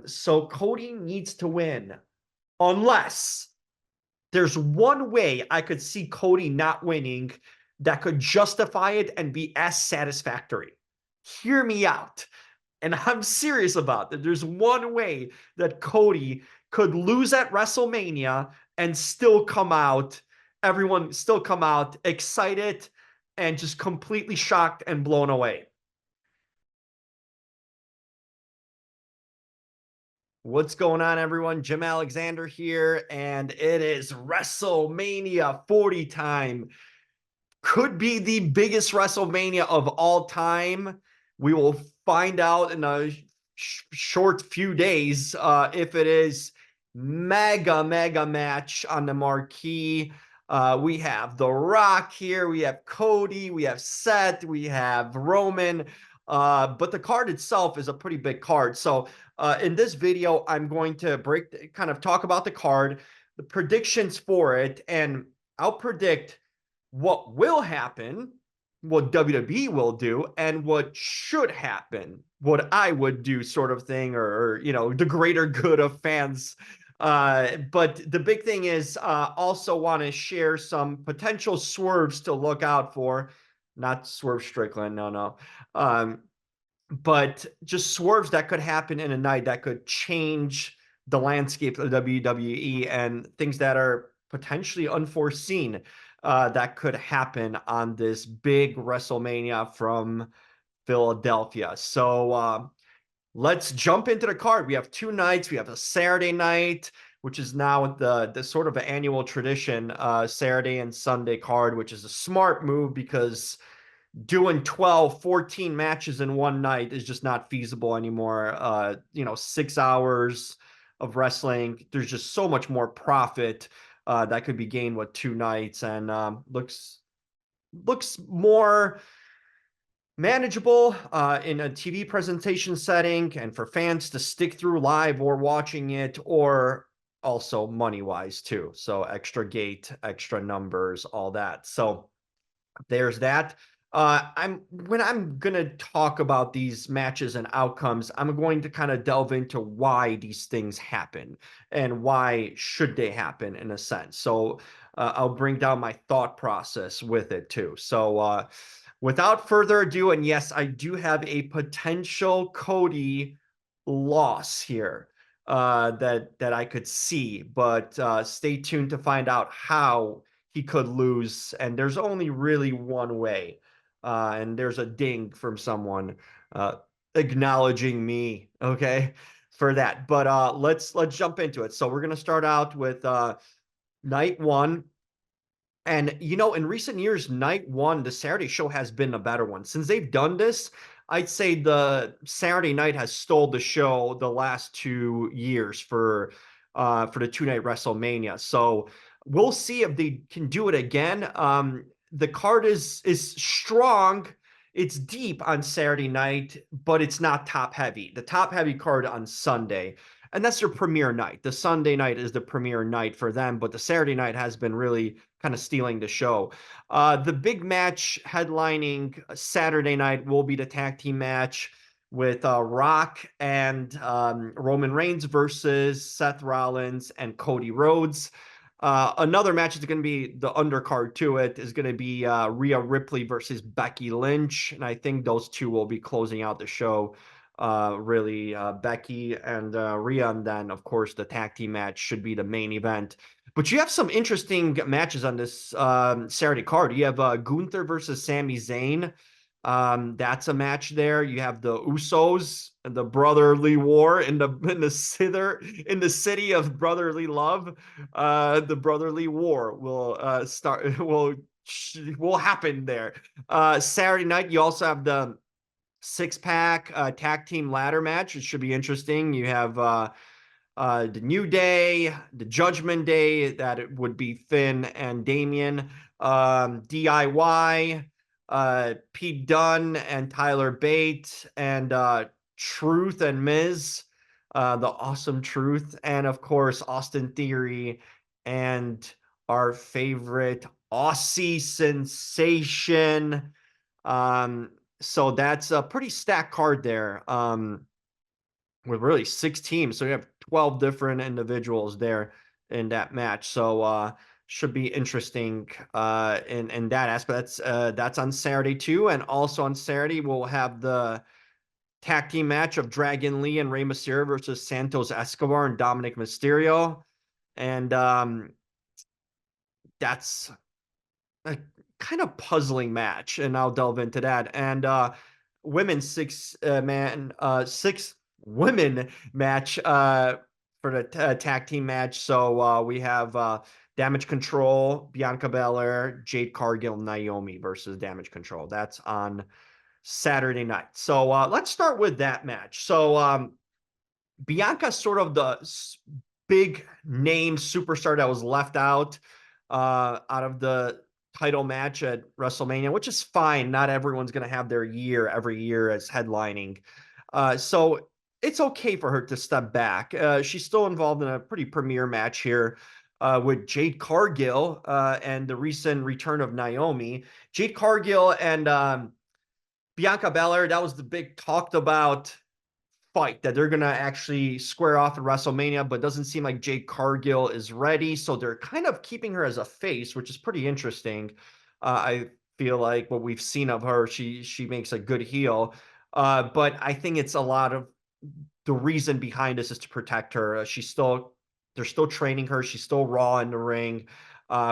So Cody needs to win, unless there's one way I could see Cody not winning that could justify it and be as satisfactory. Hear me out. And I'm serious about that. There's one way that Cody could lose at WrestleMania and still come out, everyone still come out excited and just completely shocked and blown away. What's going on, everyone? Jim Alexander here, and it is WrestleMania 40 time. Could be the biggest WrestleMania of all time. We will find out in a short few days if it is mega match on the marquee. We have The Rock here, we have Cody, we have Seth, we have Roman, but the card itself is a pretty big card. So in this video, I'm going to kind of talk about the card, the predictions for it, and I'll predict what will happen, what WWE will do, and what should happen, what I would do, sort of thing, or you know, the greater good of fans. But the big thing is, also want to share some potential swerves to look out for. Not Swerve Strickland, no. But just swerves that could happen in a night that could change the landscape of WWE and things that are potentially unforeseen that could happen on this big WrestleMania from Philadelphia. So let's jump into the card. We have two nights. We have a Saturday night, which is now the sort of an annual tradition, Saturday and Sunday card, which is a smart move because doing 12, 14 matches in one night is just not feasible anymore. 6 hours of wrestling, there's just so much more profit that could be gained with two nights, and looks more manageable in a TV presentation setting, and for fans to stick through live or watching it, or also money wise too. So extra gate, extra numbers, all that. So there's that. When I'm gonna talk about these matches and outcomes, I'm going to kind of delve into why these things happen and why should they happen in a sense. So I'll bring down my thought process with it too. So without further ado, and yes, I do have a potential Cody loss here that I could see, but stay tuned to find out how he could lose. And there's only really one way. And there's a ding from someone acknowledging me, okay, for that. But let's jump into it. So we're gonna start out with night one. And you know, in recent years, night one, the Saturday show has been a better one. Since they've done this, I'd say the Saturday night has stole the show the last 2 years for the two-night WrestleMania. So we'll see if they can do it again. The card is strong. It's deep on Saturday night, but it's not top heavy. The top heavy card on Sunday, and that's their premiere night. The Sunday night is the premiere night for them, but the Saturday night has been really kind of stealing the show. The big match headlining Saturday night will be the tag team match with Rock and Roman Reigns versus Seth Rollins and Cody Rhodes. Another match is going to be the undercard to it is going to be Rhea Ripley versus Becky Lynch. And I think those two will be closing out the show. Really, Becky and Rhea, and then of course the tag team match should be the main event. But you have some interesting matches on this Saturday card. You have Gunther versus Sami Zayn. That's a match there. You have the Usos, the brotherly war in the city of brotherly love. The brotherly war will will happen there. Saturday night, you also have the six-pack tag team ladder match. It should be interesting. You have the New Day, the Judgment Day, that it would be Finn and Damian, DIY, Pete Dunne and Tyler Bate, and Truth and Miz, the awesome Truth, and of course Austin Theory and our favorite Aussie sensation. So that's a pretty stacked card there. with really 6 teams. So you have 12 different individuals there in that match. So should be interesting in that aspect. That's on Saturday too. And also on Saturday, we'll have the tag team match of Dragon Lee and Rey Mysterio versus Santos Escobar and Dominic Mysterio. And that's a kind of puzzling match, and I'll delve into that. And women's six women match for the tag team match. So we have Damage Control, Bianca Belair, Jade Cargill, Naomi versus Damage Control. That's on Saturday night. So let's start with that match. So Bianca's sort of the big name superstar that was left out of the title match at WrestleMania, which is fine. Not everyone's going to have their year every year as headlining. So it's okay for her to step back. She's still involved in a pretty premier match here with Jade Cargill and the recent return of Naomi. Jade Cargill and Bianca Belair, that was the big talked about fight that they're going to actually square off at WrestleMania, but doesn't seem like Jade Cargill is ready. So they're kind of keeping her as a face, which is pretty interesting. I feel like what we've seen of her, she makes a good heel. But I think it's a lot of the reason behind this is to protect her. They're still training her. She's still raw in the ring.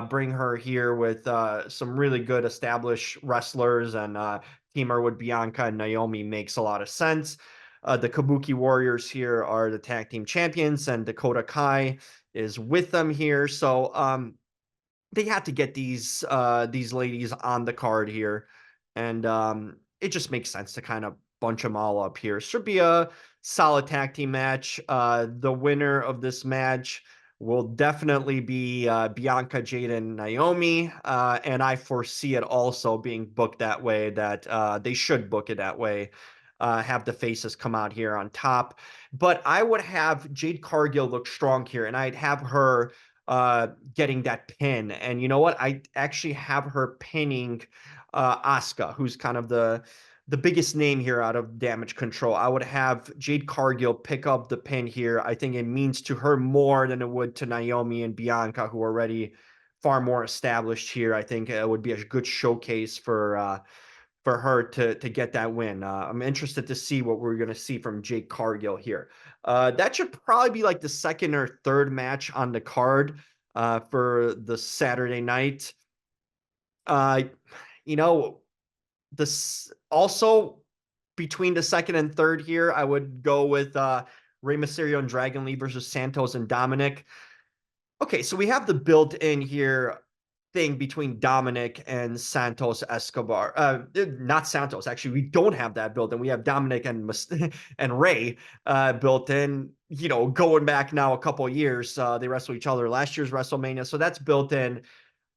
Bring her here with some really good established wrestlers and team her with Bianca and Naomi makes a lot of sense. The Kabuki Warriors here are the tag team champions, and Dakota Kai is with them here. So they had to get these ladies on the card here, and it just makes sense to kind of bunch them all up here. Should be a solid tag team match. The winner of this match will definitely be Bianca, Jade, and Naomi, and I foresee it also being booked that way. That they should book it that way. Have the faces come out here on top, but I would have Jade Cargill look strong here, and I'd have her getting that pin. And you know what? I actually have her pinning Asuka, who's kind of the biggest name here out of Damage Control. I would have Jade Cargill pick up the pin here. I think it means to her more than it would to Naomi and Bianca, who are already far more established here. I think it would be a good showcase for her to get that win. I'm interested to see what we're going to see from Jake Cargill here. That should probably be like the second or third match on the card for the Saturday night. Uh, you know, this also between the second and third here, I would go with Rey Mysterio and Dragon Lee versus Santos and Dominic. Okay, so we have the built-in here thing between Dominic and Santos Escobar. Not Santos, actually. We don't have that built in. We have Dominic and and Ray built in. You know, going back now a couple of years, they wrestled each other last year's WrestleMania, so that's built in.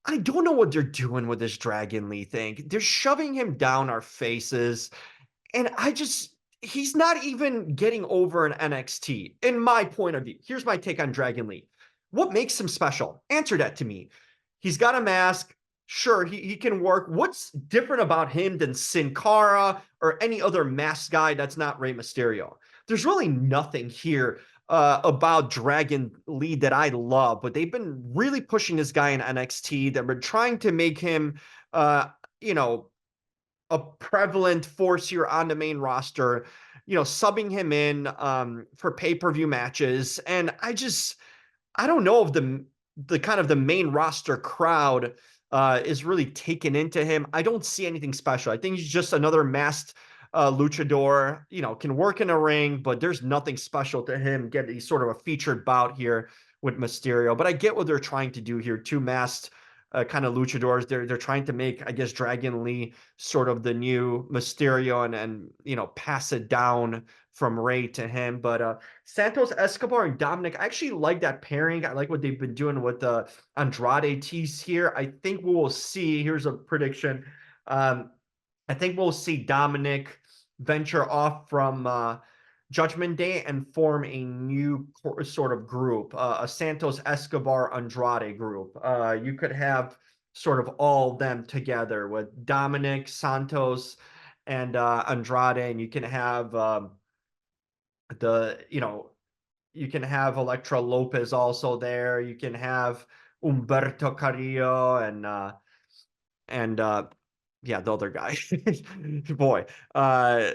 I don't know what they're doing with this Dragon Lee thing. They're shoving him down our faces. And he's not even getting over an NXT, in my point of view. Here's my take on Dragon Lee. What makes him special? Answer that to me. He's got a mask. Sure, he can work. What's different about him than Sin Cara or any other masked guy that's not Rey Mysterio? There's really nothing here about Dragon Lee that I love, but they've been really pushing this guy in NXT. They've been trying to make him, you know, a prevalent force here on the main roster, you know, subbing him in for pay-per-view matches. And I don't know if the kind of the main roster crowd is really taken into him. I don't see anything special. I think he's just another masked luchador, you know, can work in a ring, but there's nothing special to him. He's sort of a featured bout here with Mysterio. But I get what they're trying to do here. Two masked kind of luchadors. They're trying to make, I guess, Dragon Lee sort of the new Mysterio and you know, pass it down from Ray to him. But Santos Escobar and Dominic, I actually like that pairing. I like what they've been doing with Andrade tease here. I think we will see. Here's a prediction. I think we'll see Dominic venture off from Judgment Day and form a new sort of group, a Santos Escobar Andrade group. You could have sort of all them together with Dominic, Santos, and Andrade, and you can have You can have Electra Lopez also there. You can have Humberto Carrillo and yeah, the other guy. Boy. Uh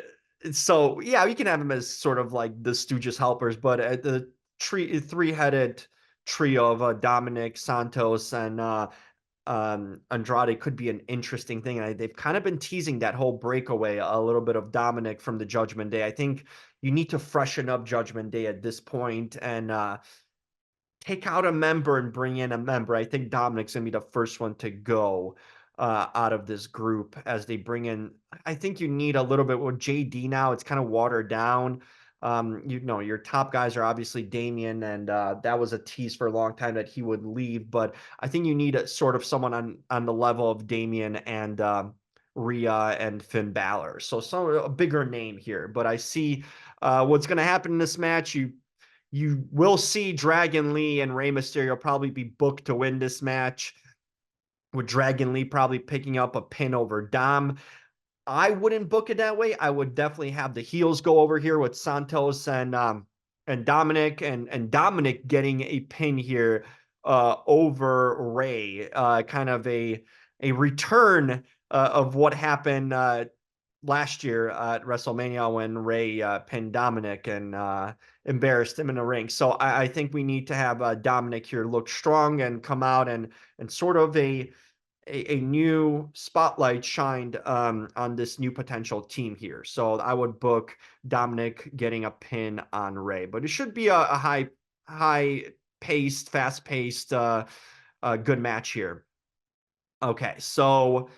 so yeah, you can have him as sort of like the Stooges helpers, but the three-headed trio of Dominic Santos and Andrade could be an interesting thing. And they've kind of been teasing that whole breakaway, a little bit of Dominic from the Judgment Day. I think you need to freshen up Judgment Day at this point and take out a member and bring in a member. I think Dominic's gonna be the first one to go out of this group as they bring in. I think you need a little bit with JD now. It's kind of watered down. Your top guys are obviously Damien, and that was a tease for a long time that he would leave. But I think you need sort of someone on the level of Damien and Rhea and Finn Balor. So a bigger name here. But I see what's going to happen in this match. You will see Dragon Lee and Rey Mysterio probably be booked to win this match, with Dragon Lee probably picking up a pin over Dom. I wouldn't book it that way. I would definitely have the heels go over here with Santos and Dominic and Dominic getting a pin here over Ray. Kind of a return of what happened last year at WrestleMania when Ray pinned Dominic and embarrassed him in the ring. So I think we need to have Dominic here look strong and come out and sort of a new spotlight shined on this new potential team here. So I would book Dominic getting a pin on Ray, but it should be a high paced, fast paced, good match here. Okay, so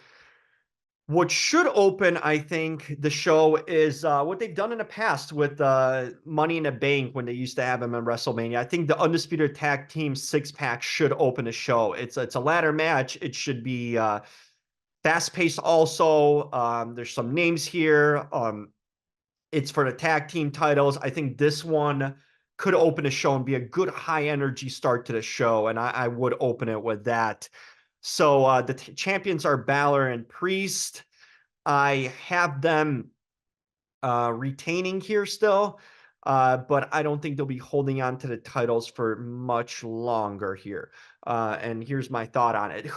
what should open, I think, the show is what they've done in the past with Money in the Bank when they used to have them in WrestleMania. I think the Undisputed Tag Team six-pack should open the show. It's a ladder match. It should be fast-paced also. There's some names here. It's for the tag team titles. I think this one could open the show and be a good high-energy start to the show, and I would open it with that. So the champions are Balor and Priest. I have them retaining here still, but I don't think they'll be holding on to the titles for much longer here. And here's my thought on it. It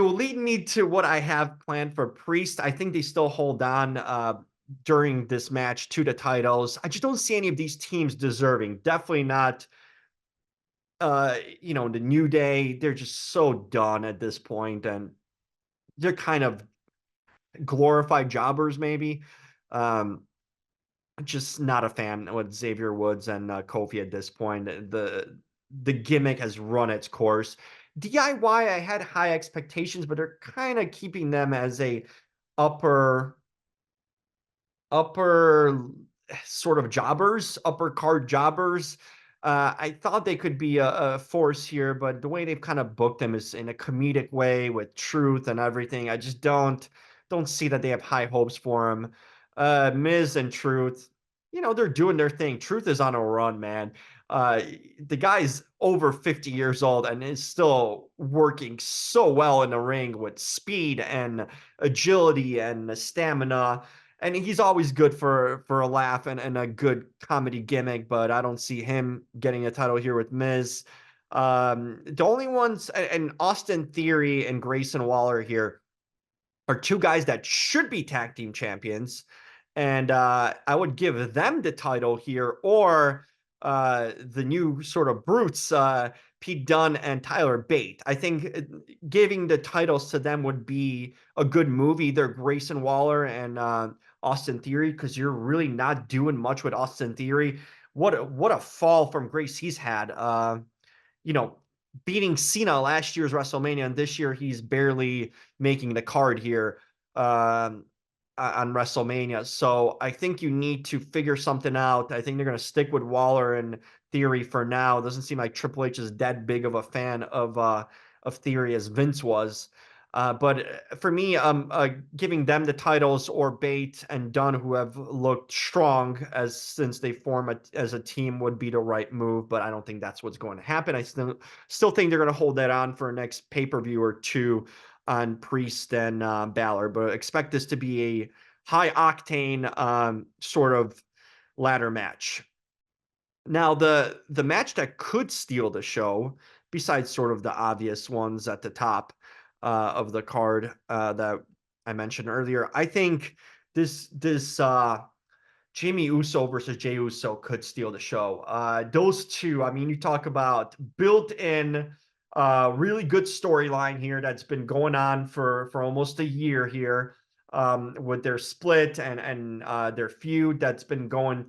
will lead me to what I have planned for Priest. I think they still hold on during this match to the titles. I just don't see any of these teams deserving. Definitely not the New Day. They're just so done at this point, and they're kind of glorified jobbers maybe. Um, just not a fan with Xavier Woods and Kofi at this point. The gimmick has run its course. DIY, I had high expectations, but they're kind of keeping them as a upper upper sort of jobbers, upper card jobbers. I thought they could be a force here, but the way they've kind of booked them is in a comedic way with truth and everything. I just don't see that they have high hopes for him. Miz and Truth, they're doing their thing. Truth is on a run, man. Uh, the guy's over 50 years old and is still working so well in the ring with speed and agility and stamina, and he's always good for a laugh and a good comedy gimmick, but I don't see him getting a title here with Miz. The only ones, and Austin Theory and Grayson Waller here are two guys that should be tag team champions, and I would give them the title here, or the new sort of brutes, Pete Dunne and Tyler Bate. I think giving the titles to them would be a good move, either Grayson Waller and Austin Theory, because you're really not doing much with Austin Theory. What a fall from grace he's had. You know, beating Cena last year's WrestleMania, and this year he's barely making the card here on WrestleMania. So I think you need to figure something out. I think they're going to stick with Waller and Theory for now. It doesn't seem like Triple H is that big of a fan of Theory as Vince was. But for me, giving them the titles or Bate and Dunn, who have looked strong since they form as a team, would be the right move. But I don't think that's what's going to happen. I still think they're going to hold that on for a next pay-per-view or two on Priest and Balor. But expect this to be high octane sort of ladder match. Now, the match that could steal the show, besides sort of the obvious ones at the top of the card that I mentioned earlier, I think this Jimmy Uso versus Jey Uso could steal the show. Those two, I mean, you talk about built-in, really good storyline here that's been going on for almost a year here, with their split and their feud that's been going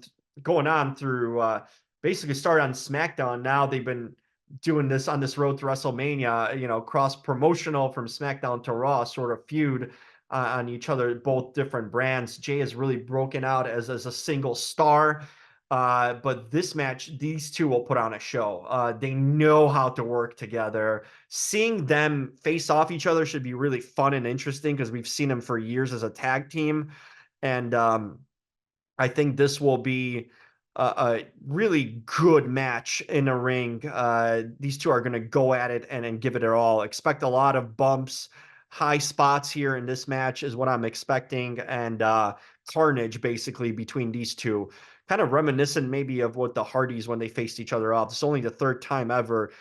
on through basically started on SmackDown. Now they've been doing this on this road to WrestleMania, cross promotional from SmackDown to Raw sort of feud on each other, both different brands. Jay has really broken out as a single star. But this match, these two will put on a show. They know how to work together. Seeing them face off each other should be really fun and interesting because we've seen them for years as a tag team. And I think this will be a really good match in a ring. These two are going to go at it and give it their all. Expect a lot of bumps, high spots here in this match is what I'm expecting, and carnage basically between these two. Kind of reminiscent maybe of what the Hardys when they faced each other off. It's only the third time ever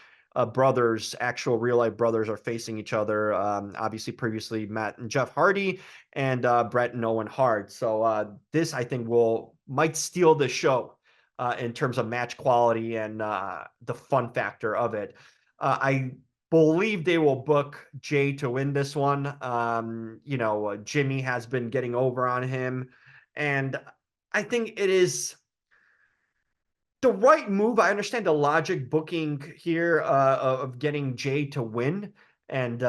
brothers, actual real life brothers, are facing each other. Obviously, previously Matt and Jeff Hardy, and Brett and Owen Hart. So this, I think, might steal the show in terms of match quality and the fun factor of it. I believe they will book Jay to win this one. Jimmy has been getting over on him, and I think it is the right move. I understand the logic booking here of getting Jay to win and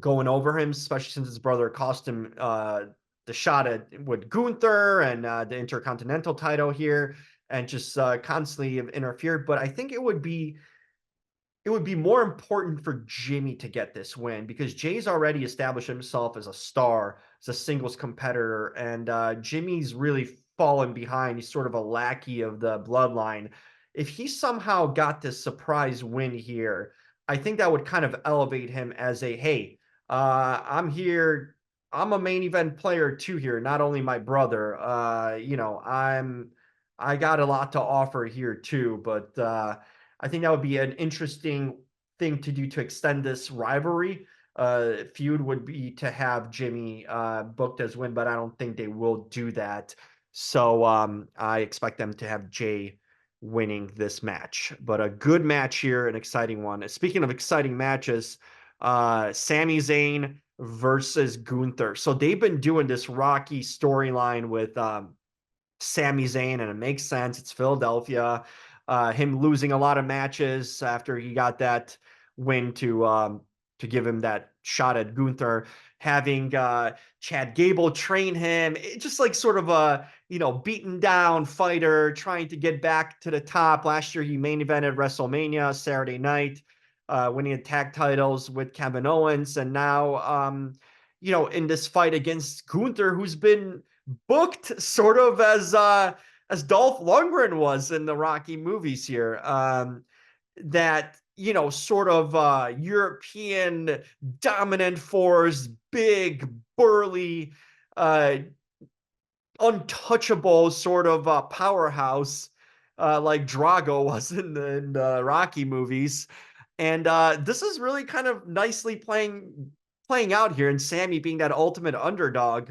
going over him, especially since his brother cost him the shot at with Gunther and the Intercontinental title here, and just constantly have interfered. But I think it would be more important for Jimmy to get this win because Jay's already established himself as a star, as a singles competitor, and Jimmy's really fallen behind. He's sort of a lackey of the bloodline. If he somehow got this surprise win here, I think that would kind of elevate him as a, hey, I'm here. I'm a main event player too here, not only my brother. I got a lot to offer here too, but I think that would be an interesting thing to do to extend this rivalry. Feud would be to have Jimmy booked as win, but I don't think they will do that. So I expect them to have Jay winning this match. But a good match here, an exciting one. Speaking of exciting matches, Sami Zayn versus Gunther. So they've been doing this Rocky storyline with Sami Zayn, and it makes sense. It's Philadelphia. Him losing a lot of matches after he got that win to give him that shot at Gunther, having Chad Gable train him. Just like sort of a beaten down fighter trying to get back to the top. Last year he main evented WrestleMania Saturday night, winning the tag titles with Kevin Owens, and now in this fight against Gunther, who's been booked sort of as Dolph Lundgren was in the Rocky movies here. That sort of European dominant force, big, burly, untouchable sort of powerhouse, like Drago was in the Rocky movies. And this is really kind of nicely playing out here, and Sammy being that ultimate underdog.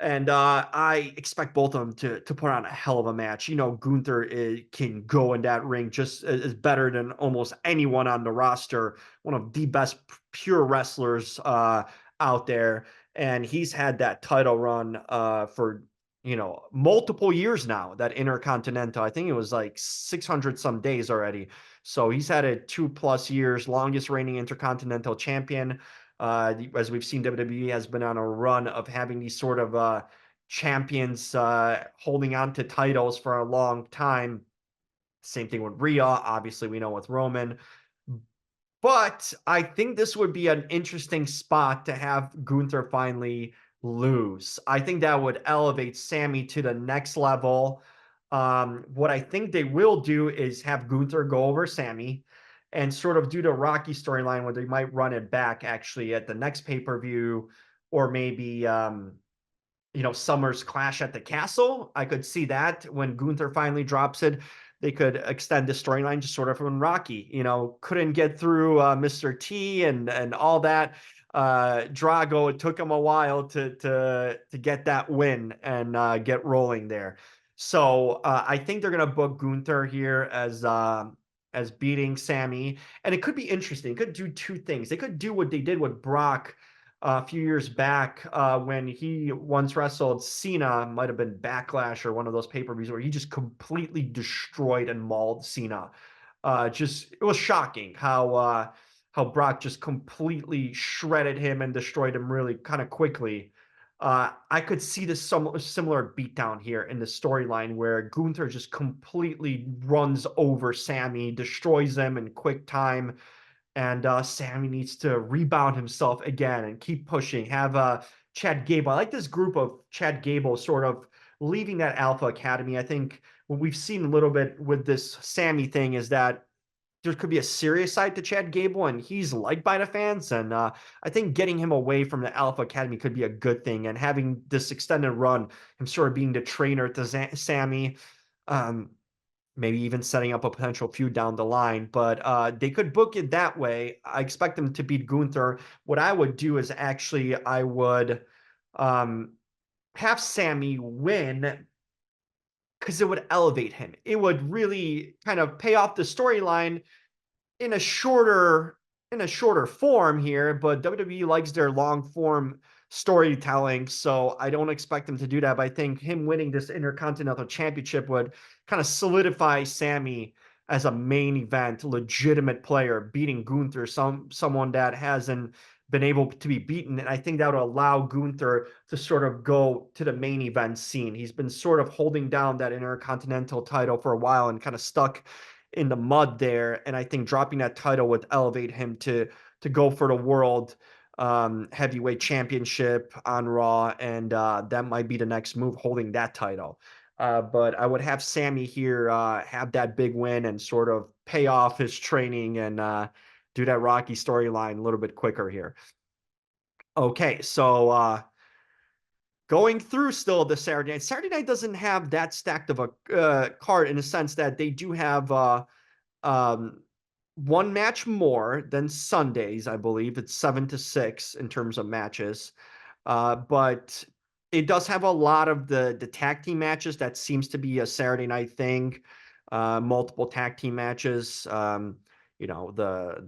And I expect both of them to put on a hell of a match. Gunther can go in that ring just as better than almost anyone on the roster. One of the best pure wrestlers out there. And he's had that title run for, multiple years now, that Intercontinental. I think it was like 600 some days already. So he's had it 2+ years, longest reigning Intercontinental champion. As we've seen, WWE has been on a run of having these sort of champions holding on to titles for a long time. Same thing with Rhea. Obviously, we know with Roman. But I think this would be an interesting spot to have Gunther finally lose. I think that would elevate Sammy to the next level. What I think they will do is have Gunther go over Sammy and sort of do the Rocky storyline where they might run it back actually at the next pay-per-view, or maybe Summer's Clash at the Castle. I could see that when Gunther finally drops it. They could extend the storyline just sort of when Rocky, couldn't get through Mr. T and all that. Drago, it took him a while to get that win and get rolling there. So I think they're gonna book Gunther here as beating Sammy, and it could be interesting. It could do two things. They could do what they did with Brock a few years back when he once wrestled Cena, might have been Backlash or one of those pay-per-views where he just completely destroyed and mauled Cena. It was shocking how Brock just completely shredded him and destroyed him really kind of quickly. I could see this similar beatdown here in the storyline where Gunther just completely runs over Sammy, destroys him in quick time, and Sammy needs to rebound himself again and keep pushing. Have Chad Gable. I like this group of Chad Gable sort of leaving that Alpha Academy. I think what we've seen a little bit with this Sammy thing is that there could be a serious side to Chad Gable, and he's liked by the fans. And I think getting him away from the Alpha Academy could be a good thing. And having this extended run, him sort of being the trainer to Sammy, um, maybe even setting up a potential feud down the line. But they could book it that way. I expect them to beat Gunther. What I would do is actually I would um, have Sammy win because it would elevate him. It would really kind of pay off the storyline in a shorter form here, but WWE likes their long form storytelling, so I don't expect him to do that. But I think him winning this Intercontinental Championship would kind of solidify Sammy as a main event legitimate player, beating Gunther, someone that hasn't been able to be beaten. And I think that would allow Gunther to sort of go to the main event scene. He's been sort of holding down that Intercontinental title for a while and kind of stuck in the mud there. And I think dropping that title would elevate him to go for the world heavyweight championship on Raw, and that might be the next move, holding that title. But I would have Sammy here have that big win and sort of pay off his training and do that Rocky storyline a little bit quicker here. Okay, so going through still the Saturday night. Saturday night doesn't have that stacked of a card in the sense that they do have um, one match more than Sundays, I believe. It's 7 to 6 in terms of matches. But it does have a lot of the tag team matches. That seems to be a Saturday night thing. Multiple tag team matches. The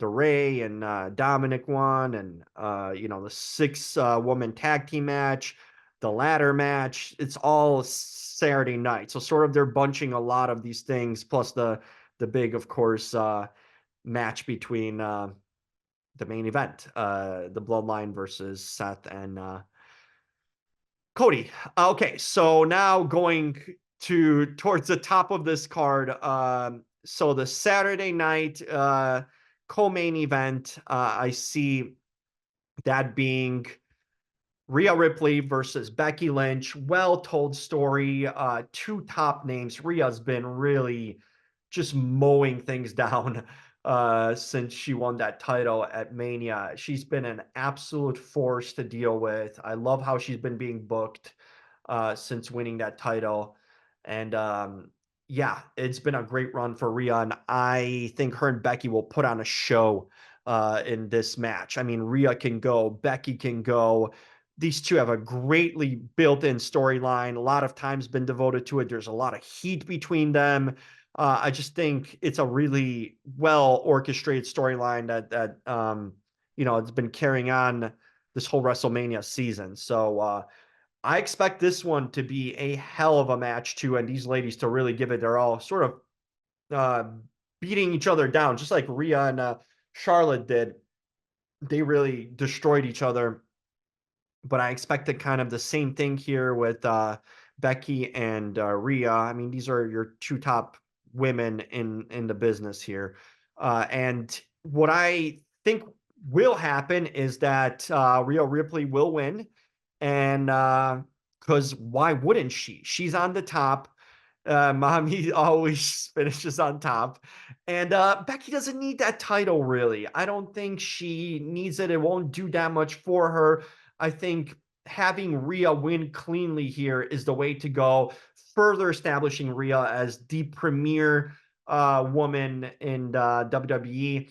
Ray and Dominic one, and the 6 woman tag team match, the ladder match. It's all Saturday night. So sort of they're bunching a lot of these things, plus the big, of course, match between the main event, the Bloodline versus Seth and Cody. Okay, so now going towards the top of this card. So the Saturday night co-main event, I see that being Rhea Ripley versus Becky Lynch. Well-told story. 2 top names. Rhea's been really just mowing things down since she won that title at Mania. She's been an absolute force to deal with. I love how she's been being booked since winning that title. And yeah, it's been a great run for Rhea. And I think her and Becky will put on a show in this match. I mean, Rhea can go, Becky can go. These two have a greatly built-in storyline. A lot of time's been devoted to it. There's a lot of heat between them. I just think it's a really well orchestrated storyline that it's been carrying on this whole WrestleMania season. So I expect this one to be a hell of a match too, and these ladies to really give it their all, sort of uh, beating each other down, just like Rhea and Charlotte did. They really destroyed each other, but I expected kind of the same thing here with Becky and Rhea. I mean, these are your 2 top women in the business here, and what I think will happen is that Rhea Ripley will win, and because why wouldn't she? She's on the top. Mommy always finishes on top. And Becky doesn't need that title, really. I don't think she needs it. It won't do that much for her. I think having Rhea win cleanly here is the way to go, further establishing Rhea as the premier woman in WWE.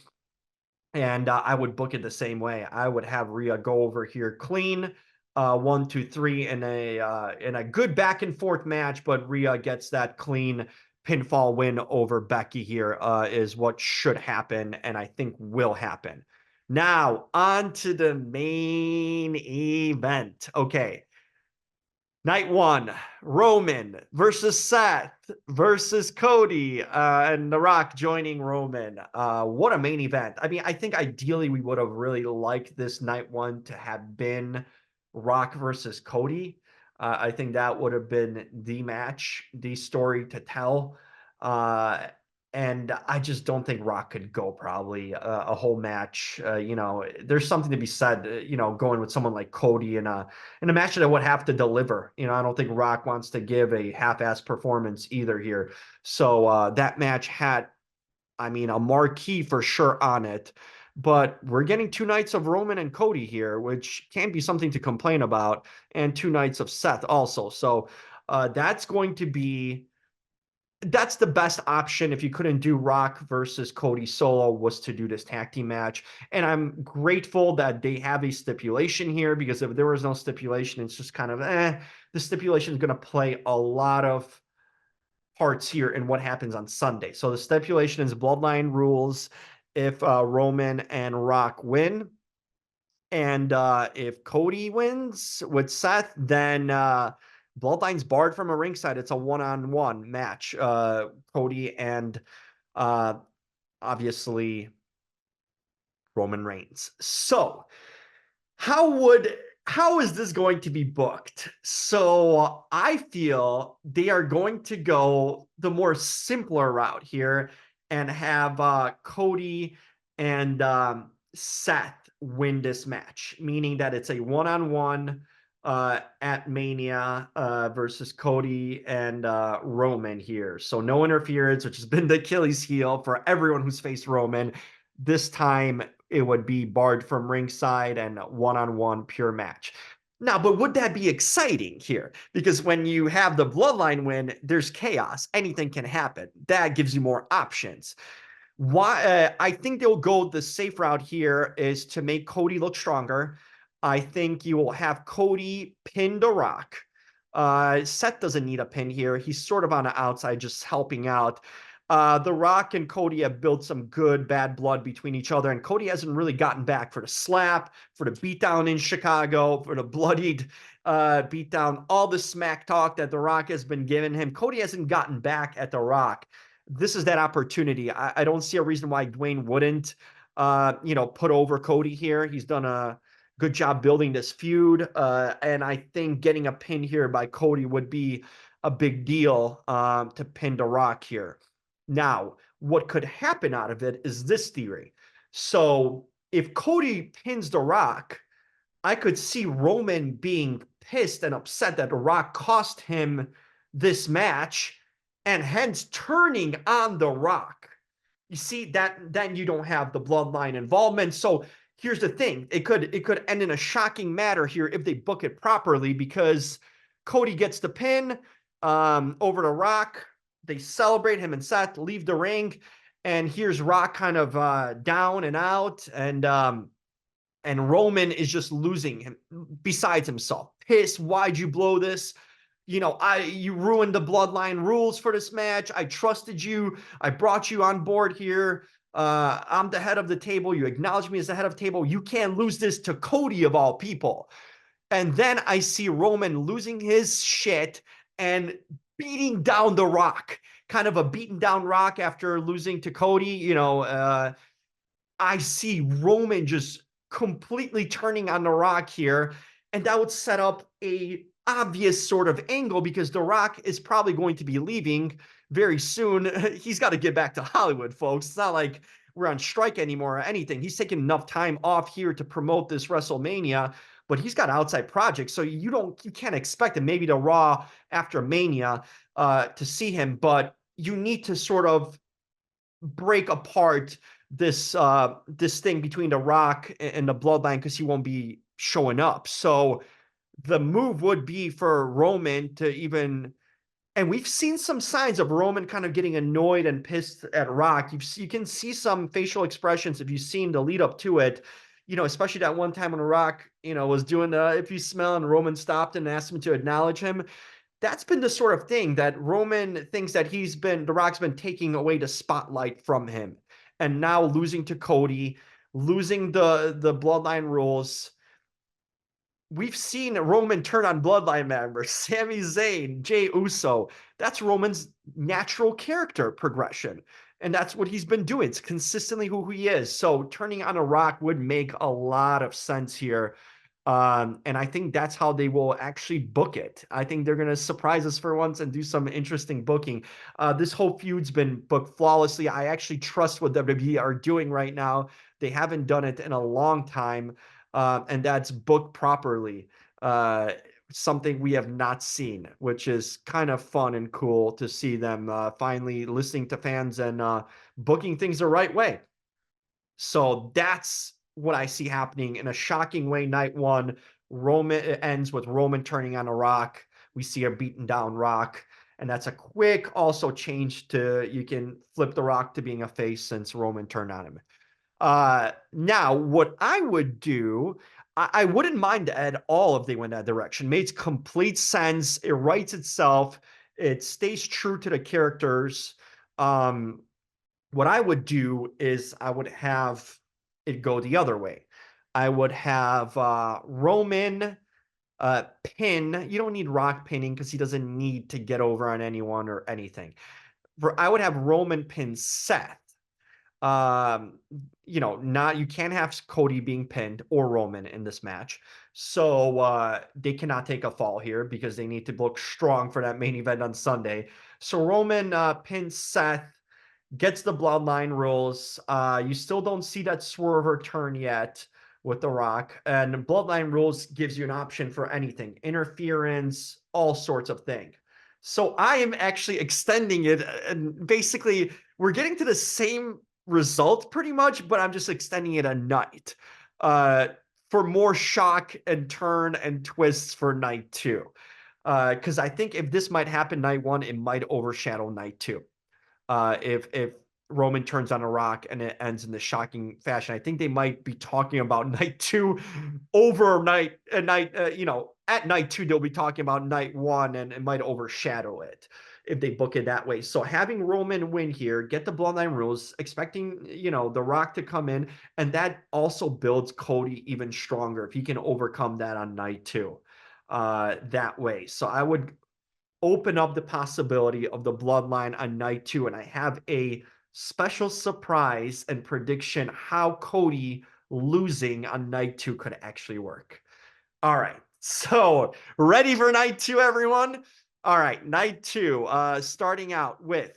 And I would book it the same way. I would have Rhea go over here clean, 1, 2, 3, in a good back and forth match. But Rhea gets that clean pinfall win over Becky here, is what should happen, and I think will happen. Now on to the main event. Okay, Night 1, Roman versus Seth versus Cody, and The Rock joining Roman. What a main event. I mean, I think ideally we would have really liked this Night 1 to have been Rock versus Cody. I think that would have been the match, the story to tell. Uh, and I just don't think Rock could go probably a whole match. There's something to be said, going with someone like Cody in a match that would have to deliver. I don't think Rock wants to give a half-ass performance either here. So that match had, I mean, a marquee for sure on it. But we're getting 2 nights of Roman and Cody here, which can be something to complain about, and 2 nights of Seth also. So that's the best option if you couldn't do Rock versus Cody solo, was to do this tag team match. And I'm grateful that they have a stipulation here, because if there was no stipulation, it's just kind of the stipulation is going to play a lot of parts here in what happens on Sunday. So the stipulation is Bloodline rules if Roman and Rock win. And if Cody wins with Seth, then Bloodline's barred from a ringside. It's a one-on-one match. Cody and obviously Roman Reigns. So how is this going to be booked? So I feel they are going to go the more simpler route here and have Cody and Seth win this match, meaning that it's a one-on-one at Mania versus Cody and Roman here. So no interference, which has been the Achilles heel for everyone who's faced Roman. This time it would be barred from ringside and one-on-one pure match. Now, but would that be exciting here? Because when you have the Bloodline win, there's chaos. Anything can happen. That gives you more options. Why? I think they'll go the safe route here is to make Cody look stronger. I think you will have Cody pin The Rock. Seth doesn't need a pin here. He's sort of on the outside, just helping out. The Rock and Cody have built some good bad blood between each other, and Cody hasn't really gotten back for the slap, for the beatdown in Chicago, for the bloodied beatdown, all the smack talk that The Rock has been giving him. Cody hasn't gotten back at The Rock. This is that opportunity. I don't see a reason why Dwayne wouldn't, put over Cody here. He's done a good job building this feud, and I think getting a pin here by Cody would be a big deal to pin The Rock here. Now, what could happen out of it is this theory. So if Cody pins The Rock, I could see Roman being pissed and upset that The Rock cost him this match, and hence turning on The Rock. You see that then you don't have the Bloodline involvement. So here's the thing: it could end in a shocking matter here if they book it properly, because Cody gets the pin over to Rock. They celebrate, him and Seth leave the ring, and here's Rock kind of down and out, and Roman is just losing him, besides himself. Pissed, why'd you blow this? You ruined the Bloodline rules for this match. I trusted you. I brought you on board here. I'm the head of the table. You acknowledge me as the head of the table. You can't lose this to Cody of all people. And then I see Roman losing his shit and beating down The Rock, kind of a beaten down Rock after losing to Cody. I see Roman just completely turning on The Rock here, and that would set up a obvious sort of angle, because The Rock is probably going to be leaving very soon. He's got to get back to Hollywood, folks. It's not like we're on strike anymore or anything. He's taking enough time off here to promote this WrestleMania, but he's got outside projects, so you can't expect him maybe to Raw after Mania to see him, but you need to sort of break apart this thing between The Rock and the Bloodline, because he won't be showing up. So the move would be for Roman to even, and we've seen some signs of Roman kind of getting annoyed and pissed at Rock. You can see some facial expressions if you've seen the lead up to it, especially that one time when Rock, was doing the if you smell, and Roman stopped and asked him to acknowledge him. That's been the sort of thing that Roman thinks that The Rock's been taking away the spotlight from him. And now losing to Cody, losing the Bloodline rules. We've seen Roman turn on Bloodline members, Sami Zayn, Jey Uso. That's Roman's natural character progression. And that's what he's been doing. It's consistently who he is. So turning on a Rock would make a lot of sense here. And I think that's how they will actually book it. I think they're going to surprise us for once and do some interesting booking. This whole feud's been booked flawlessly. I actually trust what WWE are doing right now. They haven't done it in a long time. And that's booked properly. Something we have not seen, which is kind of fun and cool to see them finally listening to fans and booking things the right way. So that's what I see happening in a shocking way. Night one, Roman ends with Roman turning on a Rock. We see a beaten down Rock. And that's a quick also change to, you can flip the Rock to being a face since Roman turned on him. Now, what I would do, I wouldn't mind at all if they went that direction. Makes complete sense. It writes itself. It stays true to the characters. What I would do is I would have it go the other way. I would have Roman pin. You don't need Rock pinning because he doesn't need to get over on anyone or anything. I would have Roman pin Seth. Not, you can't have Cody being pinned or Roman in this match. So they cannot take a fall here because they need to look strong for that main event on Sunday. So Roman pins Seth, gets the Bloodline rules. You still don't see that swerve or turn yet with The Rock. And Bloodline rules gives you an option for anything, interference, all sorts of things. So I am actually extending it, and basically we're getting to the same result pretty much, but I'm just extending it a night for more shock and turn and twists for night two. Because I think if this might happen night one, it might overshadow night two. If Roman turns on a Rock and it ends in this shocking fashion. I think they might be talking about night two at night two, they'll be talking about night one, and it might overshadow it if they book it that way. So having Roman win here, get the Bloodline rules, expecting, The Rock to come in, and that also builds Cody even stronger if he can overcome that on night two that way. So I would open up the possibility of the Bloodline on night two, and I have a special surprise and prediction how Cody losing on night two could actually work. All right, so ready for night two, everyone? All right, night two, starting out with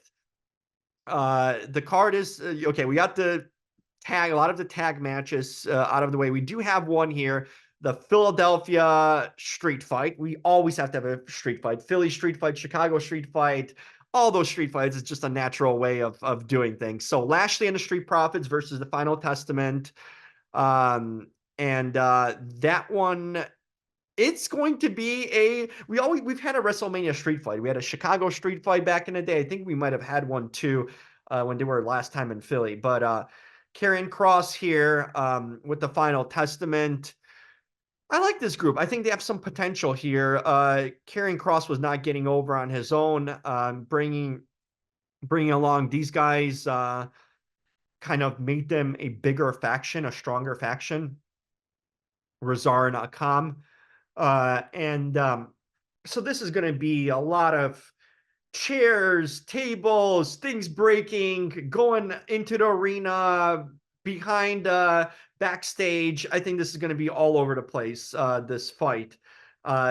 the card is okay. We got a lot of the tag matches out of the way. We do have one here, the Philadelphia street fight. We always have to have a street fight. Philly street fight, Chicago street fight, all those street fights is just a natural way of doing things. So Lashley and the Street Profits versus the Final Testament. And that one, it's going to be we've had a WrestleMania street fight. We had a Chicago street fight back in the day. I think we might have had one too when they were last time in Philly. But Karrion Kross here with the Final Testament. I like this group. I think they have some potential here. Karrion Kross was not getting over on his own. Bringing along these guys kind of made them a bigger faction, a stronger faction. Razar and Akam. So this is going to be a lot of chairs, tables, things breaking, going into the arena, behind backstage. I think this is going to be all over the place. This fight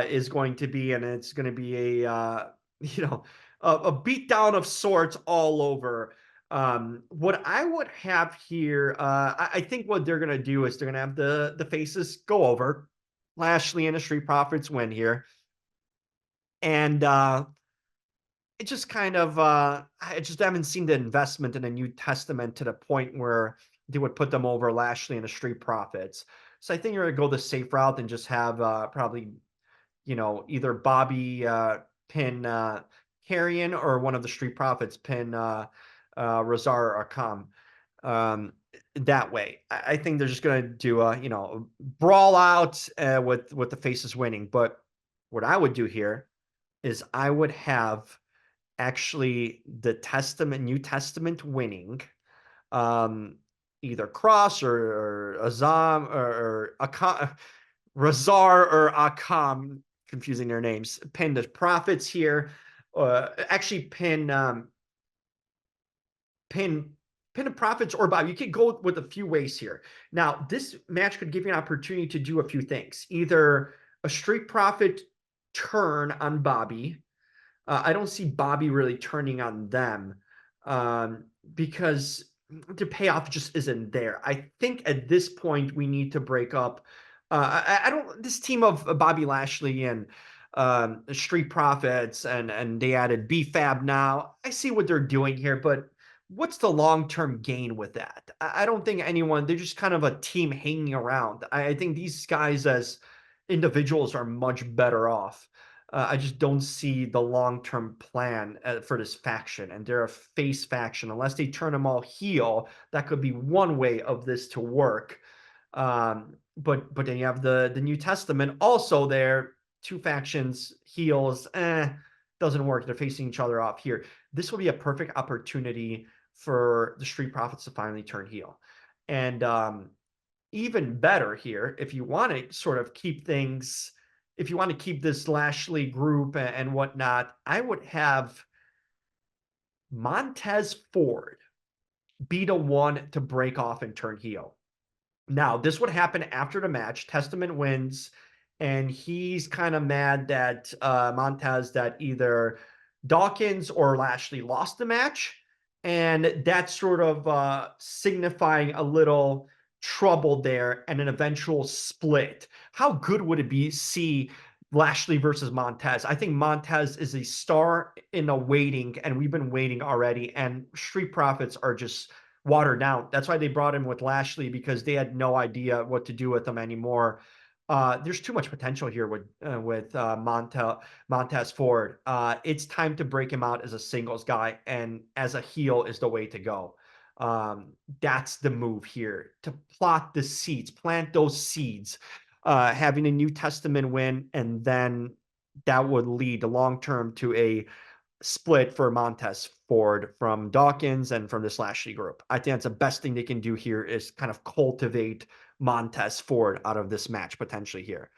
is going to be, and it's going to be a beatdown of sorts all over. What I would have here, I think what they're going to do is they're going to have the faces go over. Lashley and the Street Profits win here. And it just kind of, I just haven't seen the investment in a New Testament to the point where they would put them over Lashley and the Street Profits. So I think you're going to go the safe route and just have probably either Bobby pin Carrion or one of the Street Profits pin Razar or Akam. That way, I think they're just going to do a brawl out with the faces winning. But what I would do here is I would have actually the New Testament winning, um, either Cross or Azam or Akam, Razar or Akam, confusing their names. Pin the Prophets here. Actually, pin the Prophets or Bob. You could go with a few ways here. Now, this match could give you an opportunity to do a few things. Either a Street Profit turn on Bobby. I don't see Bobby really turning on them because the payoff just isn't there. I think at this point we need to break up. I don't. This team of Bobby Lashley and Street Profits and they added BFAB now. I see what they're doing here, but what's the long-term gain with that? I don't think anyone. They're just kind of a team hanging around. I think these guys as individuals are much better off. I just don't see the long-term plan for this faction, and they're a face faction. Unless they turn them all heel, that could be one way of this to work. But then you have the New Testament also there. Two factions, heels, doesn't work. They're facing each other off here. This will be a perfect opportunity for the Street Profits to finally turn heel. And even better here, if you want to sort of keep things, if you want to keep this Lashley group and whatnot, I would have Montez Ford be the one to break off and turn heel. Now, this would happen after the match. Testament wins, and he's kind of mad that Montez, that either Dawkins or Lashley lost the match, and that's sort of signifying a little trouble there and an eventual split. How good would it be to see Lashley versus Montez? I think Montez is a star in the waiting, and we've been waiting already, and Street Profits are just watered down. That's why they brought him with Lashley, because they had no idea what to do with him anymore. There's too much potential here with Montez Ford. It's time to break him out as a singles guy, and as a heel is the way to go. That's the move here, to plot the seeds, plant those seeds, having a New Testament win, and then that would lead long term to a split for Montez Ford from Dawkins and from this Lashley group. I think that's the best thing they can do here, is kind of cultivate Montez Ford out of this match potentially here.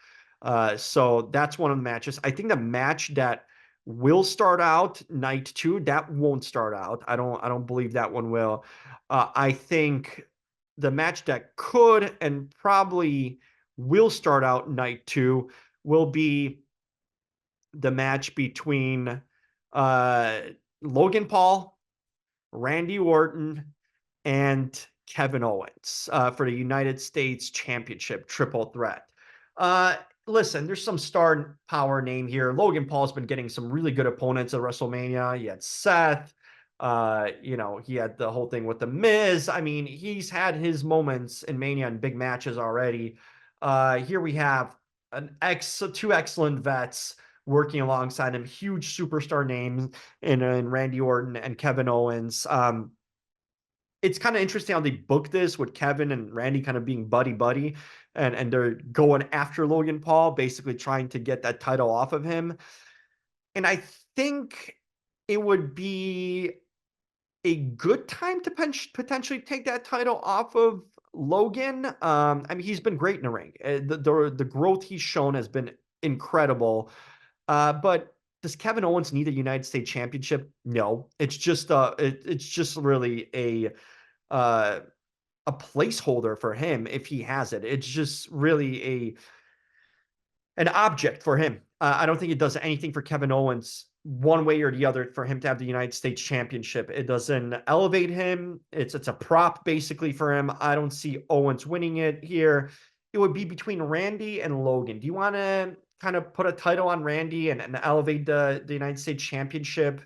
So that's one of the matches. I think the match that will start out night 2, that won't start out. I don't believe that one will. I think the match that could and probably will start out night 2 will be the match between Logan Paul, Randy Orton, and Kevin Owens for the United States Championship triple threat. Listen, there's some star power name here. Logan Paul's been getting some really good opponents at WrestleMania. He had Seth. He had the whole thing with The Miz. I mean, he's had his moments in Mania and big matches already. Here we have two excellent vets working alongside him, huge superstar names in Randy Orton and Kevin Owens. It's kind of interesting how they booked this with Kevin and Randy kind of being buddy, and they're going after Logan Paul, basically trying to get that title off of him. And I think it would be a good time to potentially take that title off of Logan. I mean, he's been great in the ring. The growth he's shown has been incredible. But does Kevin Owens need a United States Championship? No. It's just it's just really a placeholder for him if he has it. It's just really an object for him. I don't think it does anything for Kevin Owens one way or the other for him to have the United States Championship. It doesn't elevate him. It's a prop basically for him. I don't see Owens winning it here. It would be between Randy and Logan. Do you want to kind of put a title on Randy and elevate the United States Championship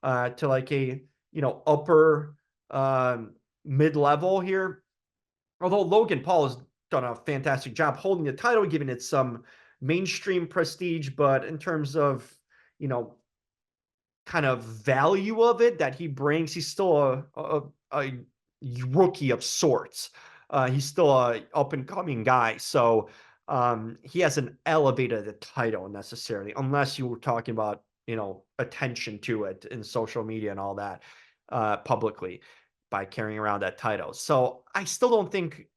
to like a upper mid-level here? Although Logan Paul has done a fantastic job holding the title, giving it some mainstream prestige, but in terms of, you know, kind of value of it that he brings, he's still a rookie of sorts. He's still a up and coming guy. So he hasn't elevated the title necessarily, unless you were talking about, you know, attention to it in social media and all that publicly by carrying around that title. So I still don't think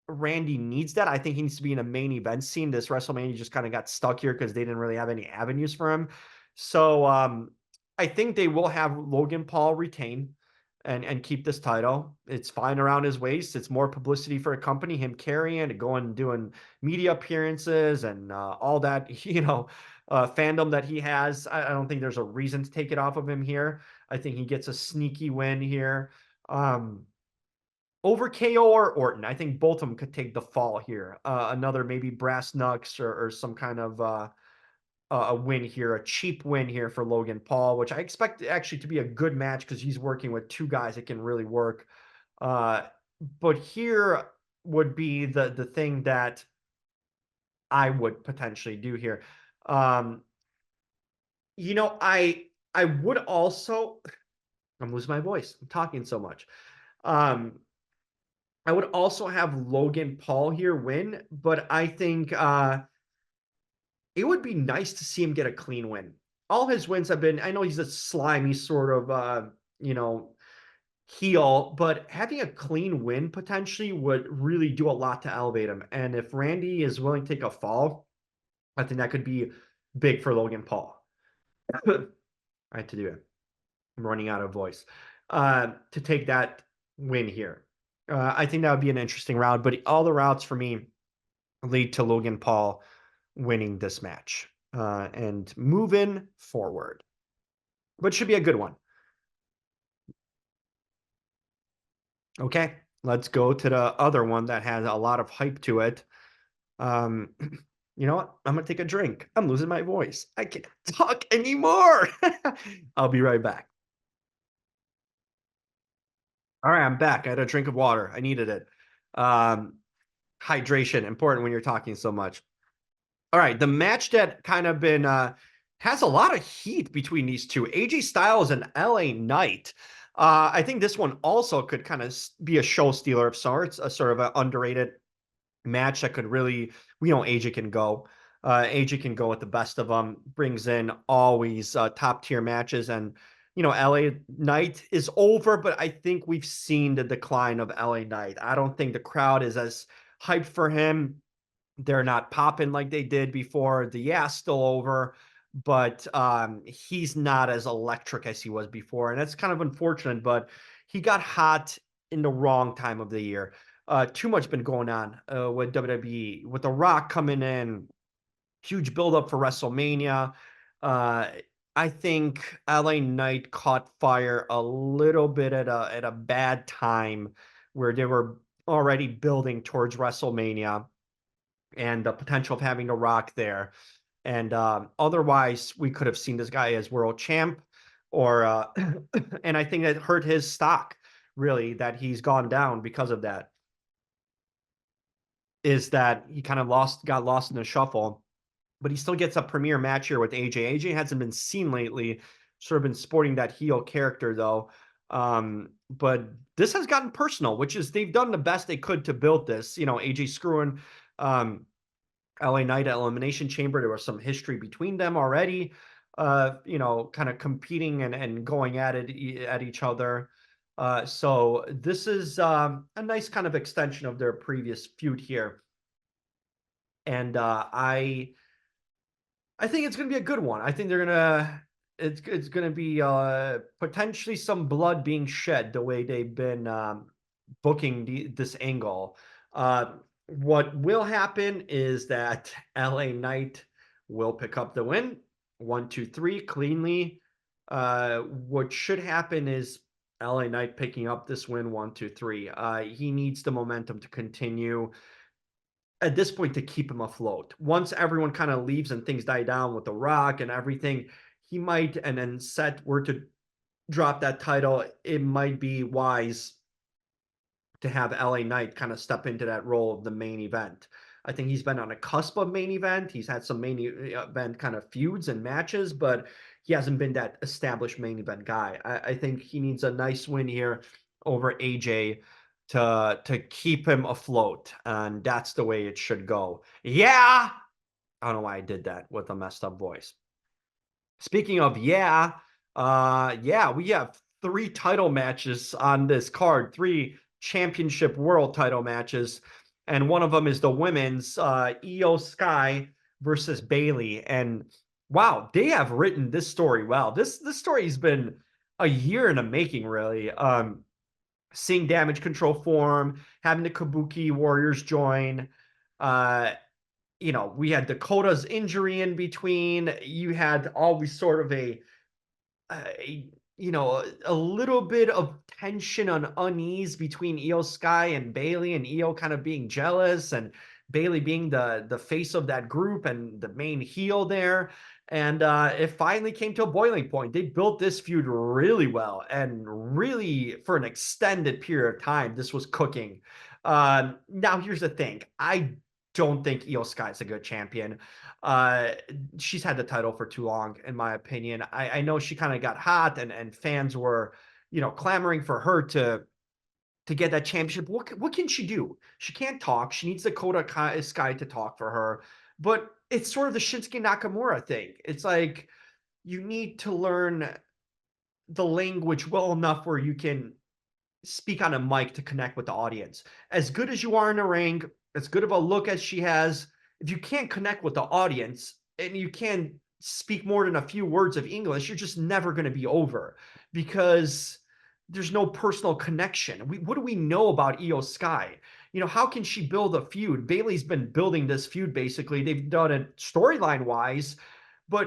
Randy needs that. I think he needs to be in a main event scene. This WrestleMania just kind of got stuck here because they didn't really have any avenues for him. So I think they will have Logan Paul retain and keep this title. It's fine around his waist. It's more publicity for a company, him carrying and going and doing media appearances and all that, you know, fandom that he has. I don't think there's a reason to take it off of him here. I think he gets a sneaky win here. Over KO or Orton. I think both of them could take the fall here. Another maybe brass knucks or some kind of a win here, a cheap win here for Logan Paul, which I expect actually to be a good match because he's working with two guys that can really work. But here would be the thing that I would potentially do here. You know, I would also I'm losing my voice. I'm talking so much. I would also have Logan Paul here win, but I think it would be nice to see him get a clean win. All his wins have been, I know he's a slimy sort of, you know, heel, but having a clean win potentially would really do a lot to elevate him. And if Randy is willing to take a fall, I think that could be big for Logan Paul. I had to do it. I'm running out of voice. To take that win here. I think that would be an interesting route, but all the routes for me lead to Logan Paul winning this match and moving forward, but should be a good one. Okay, let's go to the other one that has a lot of hype to it. You know what? I'm gonna take a drink. I'm losing my voice. I can't talk anymore. I'll be right back. All right, I'm back. I had a drink of water. I needed it. Um, hydration, important when you're talking so much. All right, the match that kind of been has a lot of heat between these two, AJ Styles and LA Knight. I think this one also could kind of be a show stealer of sorts, a sort of an underrated match that could really, we know AJ can go. AJ can go with the best of them, brings in always top tier matches. And, you know, LA Knight is over, but I think we've seen the decline of LA Knight. I don't think the crowd is as hyped for him. They're not popping like they did before. The Ya's still over, but he's not as electric as he was before. And that's kind of unfortunate, but he got hot in the wrong time of the year. Too much been going on with WWE, with The Rock coming in, huge buildup for WrestleMania. Uh, I think LA Knight caught fire a little bit at a bad time where they were already building towards WrestleMania and the potential of having The Rock there. And otherwise, we could have seen this guy as world champ, or and I think that hurt his stock really, that he's gone down because of that. Is that he kind of got lost in the shuffle, but he still gets a premier match here with AJ. AJ hasn't been seen lately, sort of been sporting that heel character though. But this has gotten personal, which is they've done the best they could to build this. You know, AJ screwing LA Knight at Elimination Chamber. There was some history between them already, you know, kind of competing and going at it at each other. So this is a nice kind of extension of their previous feud here. And I think it's going to be a good one. I think they're going to it's going to be potentially some blood being shed the way they've been booking this angle. What will happen is that LA Knight will pick up the win, 1, 2, 3 cleanly. What should happen is LA Knight picking up this win, 1, 2, 3. He needs the momentum to continue at this point to keep him afloat. Once everyone kind of leaves and things die down with The Rock and everything, he might, and then Seth were to drop that title, it might be wise to have LA Knight kind of step into that role of the main event. I think he's been on a cusp of main event. He's had some main event kind of feuds and matches, but he hasn't been that established main event guy. I think he needs a nice win here over AJ to keep him afloat, and that's the way it should go. Yeah. I don't know why I did that with a messed up voice. Speaking of yeah, we have 3 title matches on this card, 3 championship world title matches, and one of them is the women's Io Sky versus Bailey. And wow, they have written this story well. This story's been a year in the making, really. Seeing Damage Control form, having the Kabuki Warriors join. Uh, we had Dakota's injury in between. You had always sort of a little bit of tension and unease between Io Sky and Bailey, and Io kind of being jealous, and Bailey being the face of that group and the main heel there. And it finally came to a boiling point. They built this feud really well, and really for an extended period of time, this was cooking. Now here's the thing. I don't think Io Sky is a good champion. Uh, she's had the title for too long, in my opinion. I know she kind of got hot, and fans were, clamoring for her to get that championship. What can she do? She can't talk. She needs Dakota Sky to talk for her. But it's sort of the Shinsuke Nakamura thing. It's like you need to learn the language well enough where you can speak on a mic to connect with the audience. As good as you are in the ring, as good of a look as she has, if you can't connect with the audience and you can't speak more than a few words of English, you're just never going to be over, because there's no personal connection. What do we know about Io Sky? How can she build a feud? Bailey's been building this feud basically. They've done it storyline wise,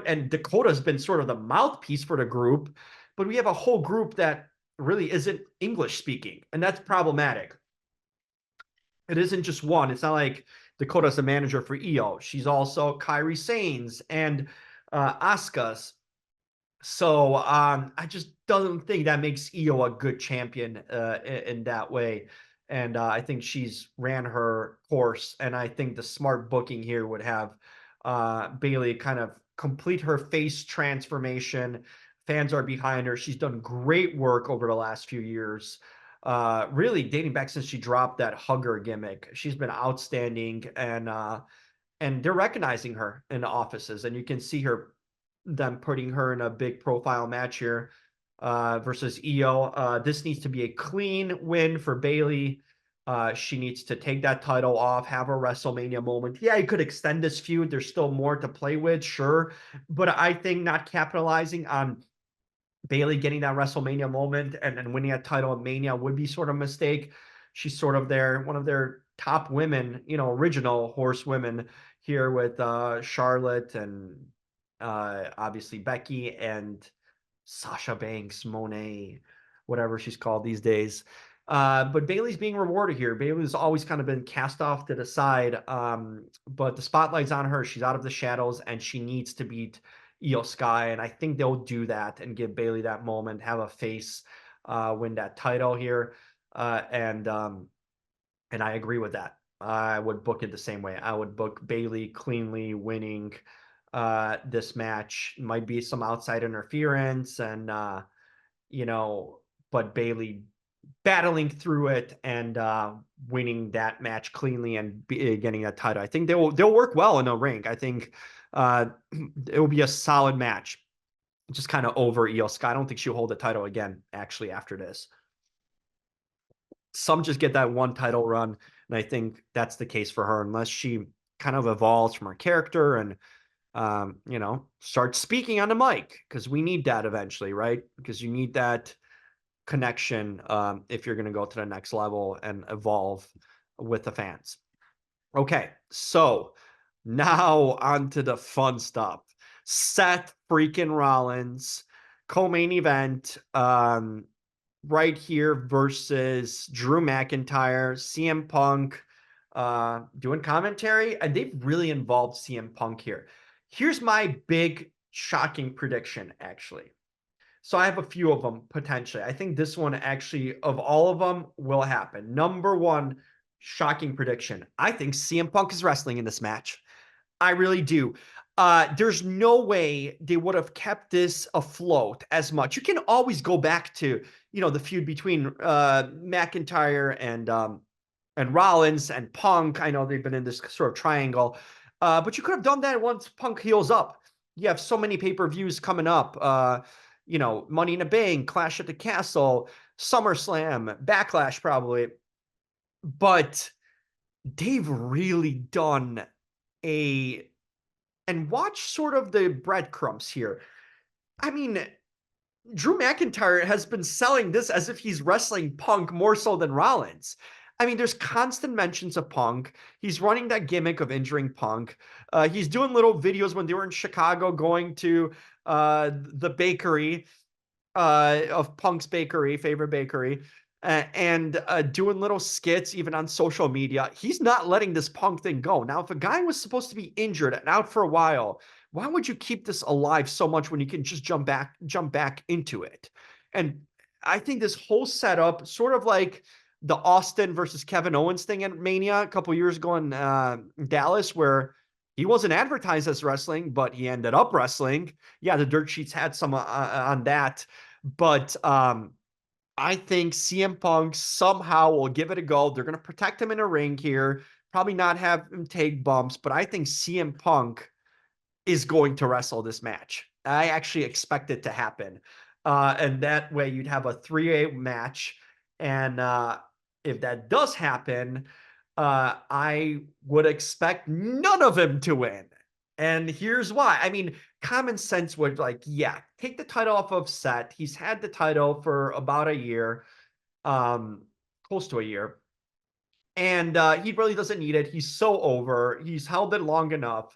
and Dakota's been sort of the mouthpiece for the group, but we have a whole group that really isn't English speaking, and that's problematic. It isn't just one. It's not like Dakota's a manager for Io. She's also Kairi Sane's and Asuka's. So I just don't think that makes Io a good champion in that way. And I think she's ran her course. And I think the smart booking here would have Bailey kind of complete her face transformation. Fans are behind her. She's done great work over the last few years. Really dating back since she dropped that hugger gimmick. She's been outstanding, and they're recognizing her in the offices, and you can see them putting her in a big profile match here versus Io. This needs to be a clean win for Bailey. She needs to take that title off, have a WrestleMania moment. Yeah, you could extend this feud. There's still more to play with, sure. But I think not capitalizing on Bailey getting that WrestleMania moment and winning a title at Mania would be sort of a mistake. She's sort of one of their top women, original horsewomen here with Charlotte and obviously Becky and Sasha Banks, Monet, whatever she's called these days. But Bailey's being rewarded here. Bailey's always kind of been cast off to the side, but the spotlight's on her. She's out of the shadows, and she needs to beat Io Sky, and I think they'll do that and give Bailey that moment, have a face win that title here, and I agree with that. I would book it the same way. I would book Bailey cleanly winning this match. Might be some outside interference, and but Bailey battling through it and winning that match cleanly and getting that title. I think they'll work well in a ring. I think it will be a solid match. Just kind of over Io Sky. I don't think she'll hold the title again, actually, after this. Some just get that one title run, and I think that's the case for her, unless she kind of evolves from her character and starts speaking on the mic, because we need that eventually, right? Because you need that connection if you're going to go to the next level and evolve with the fans. Okay, so now on to the fun stuff. Seth freaking Rollins, co-main event, right here versus Drew McIntyre, CM Punk, doing commentary, and they've really involved CM Punk here. Here's my big shocking prediction, actually. So I have a few of them potentially. I think this one actually, of all of them, will happen. Number one, Shocking prediction. I think CM Punk is wrestling in this match. I really do. There's no way they would have kept this afloat as much. You can always go back to, the feud between McIntyre and Rollins and Punk. I know they've been in this sort of triangle, but you could have done that once Punk heals up. You have so many pay-per-views coming up. Money in the Bank, Clash at the Castle, SummerSlam, Backlash probably, but they've really done a and watch sort of the breadcrumbs here. I mean, Drew McIntyre has been selling this as if he's wrestling Punk more so than Rollins. I mean, there's constant mentions of Punk. He's running that gimmick of injuring Punk. He's doing little videos when they were in Chicago going to the bakery of Punk's bakery, favorite bakery, and doing little skits even on social media. He's not letting this Punk thing go. Now, if a guy was supposed to be injured and out for a while, why would you keep this alive so much when you can just jump back into it? And I think this whole setup, sort of like the Austin versus Kevin Owens thing at Mania a couple years ago in Dallas, where he wasn't advertised as wrestling, but he ended up wrestling. Yeah, the dirt sheets had some on that, but I think CM Punk somehow will give it a go. They're going to protect him in a ring here, probably not have him take bumps, but I think CM Punk is going to wrestle this match. I actually expect it to happen. And that way you'd have a 3-way match. And if that does happen, I would expect none of him to win. And here's why. I mean, common sense would yeah, take the title off of Seth. He's had the title for about a year, close to a year. And he really doesn't need it. He's so over. He's held it long enough,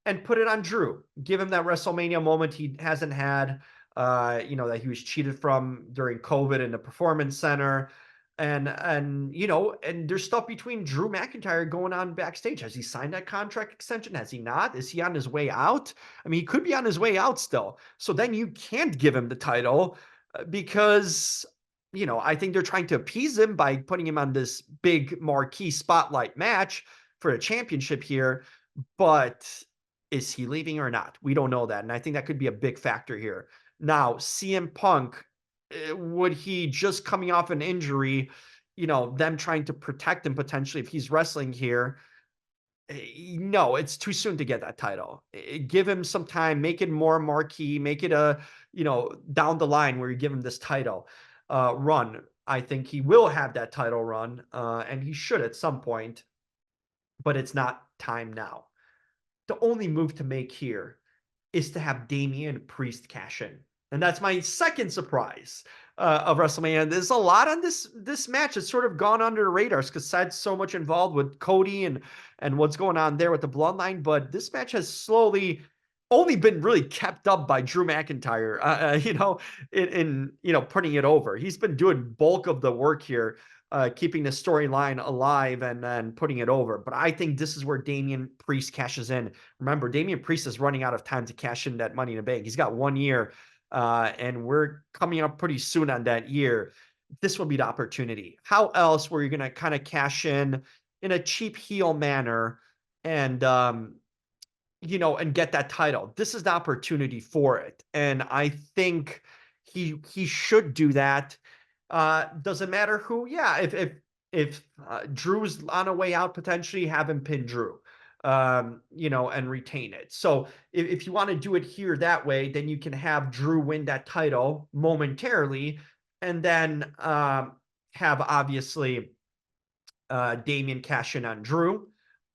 and put it on Drew. Give him that WrestleMania moment he hasn't had, that he was cheated from during COVID in the Performance Center. And there's stuff between Drew McIntyre going on backstage. Has he signed that contract extension? Has he not? Is he on his way out? I mean, he could be on his way out still. So then you can't give him the title because I think they're trying to appease him by putting him on this big marquee spotlight match for a championship here. But is he leaving or not? We don't know that. And I think that could be a big factor here. Now, CM Punk, would he just coming off an injury, them trying to protect him potentially if he's wrestling here? No, it's too soon to get that title. Give him some time, make it more marquee, make it down the line where you give him this title run. I think he will have that title run, and he should at some point, but it's not time now. The only move to make here is to have Damian Priest cash in. And that's my second surprise of WrestleMania. There's a lot on this match. It's sort of gone under the radars because Seth's so much involved with Cody and what's going on there with the Bloodline. But this match has slowly only been really kept up by Drew McIntyre, in putting it over. He's been doing bulk of the work here, keeping the storyline alive and then putting it over. But I think this is where Damian Priest cashes in. Remember, Damian Priest is running out of time to cash in that Money in the Bank. He's got 1 year, and we're coming up pretty soon on that year. This will be the opportunity. How else were you going to kind of cash in a cheap heel manner and and get that title? This is the opportunity for it. And I think he should do that. Doesn't matter who. Yeah, if Drew's on a way out, potentially have him pin Drew, and retain it. So if you want to do it here that way, then you can have Drew win that title momentarily, and then have obviously Damian cash in on Drew.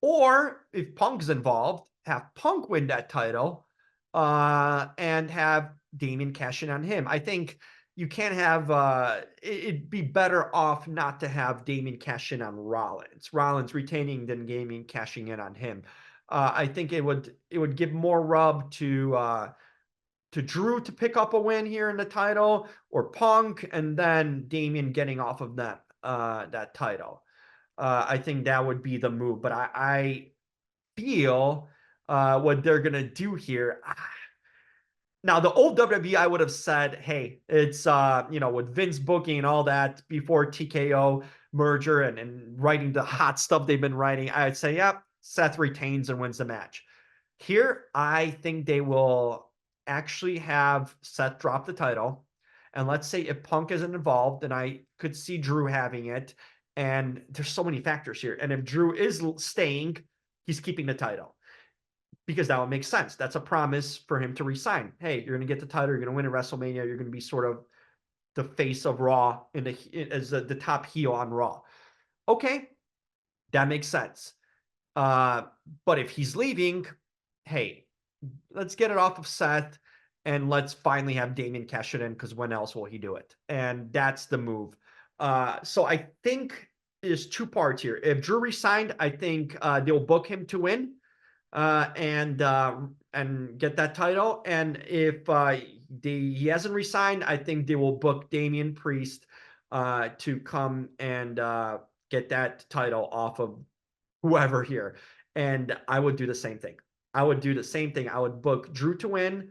Or if Punk's involved, have Punk win that title and have Damian cash in on him. I think you can't have it'd be better off not to have Damian cash in on Rollins. Rollins retaining than Damian cashing in on him. I think it would give more rub to Drew to pick up a win here in the title, or Punk, and then Damian getting off of that title. I think that would be the move. But I feel what they're gonna do here. Now, the old WWE, I would have said, hey, it's, with Vince booking and all that before TKO merger and writing the hot stuff they've been writing, I'd say, yeah, Seth retains and wins the match. Here, I think they will actually have Seth drop the title. And let's say if Punk isn't involved, then I could see Drew having it. And there's so many factors here. And if Drew is staying, he's keeping the title because that would make sense. That's a promise for him to resign. Hey, you're going to get the title. You're going to win at WrestleMania. You're going to be sort of the face of Raw as the top heel on Raw. Okay, that makes sense. But if he's leaving, hey, let's get it off of Seth and let's finally have Damian cash it in because when else will he do it? And that's the move. So I think there's two parts here. If Drew resigned, I think they'll book him to win and get that title. And if he hasn't resigned, I think they will book Damian Priest to come and get that title off of whoever here. And I would do the same thing. I would do the same thing. I would book Drew to win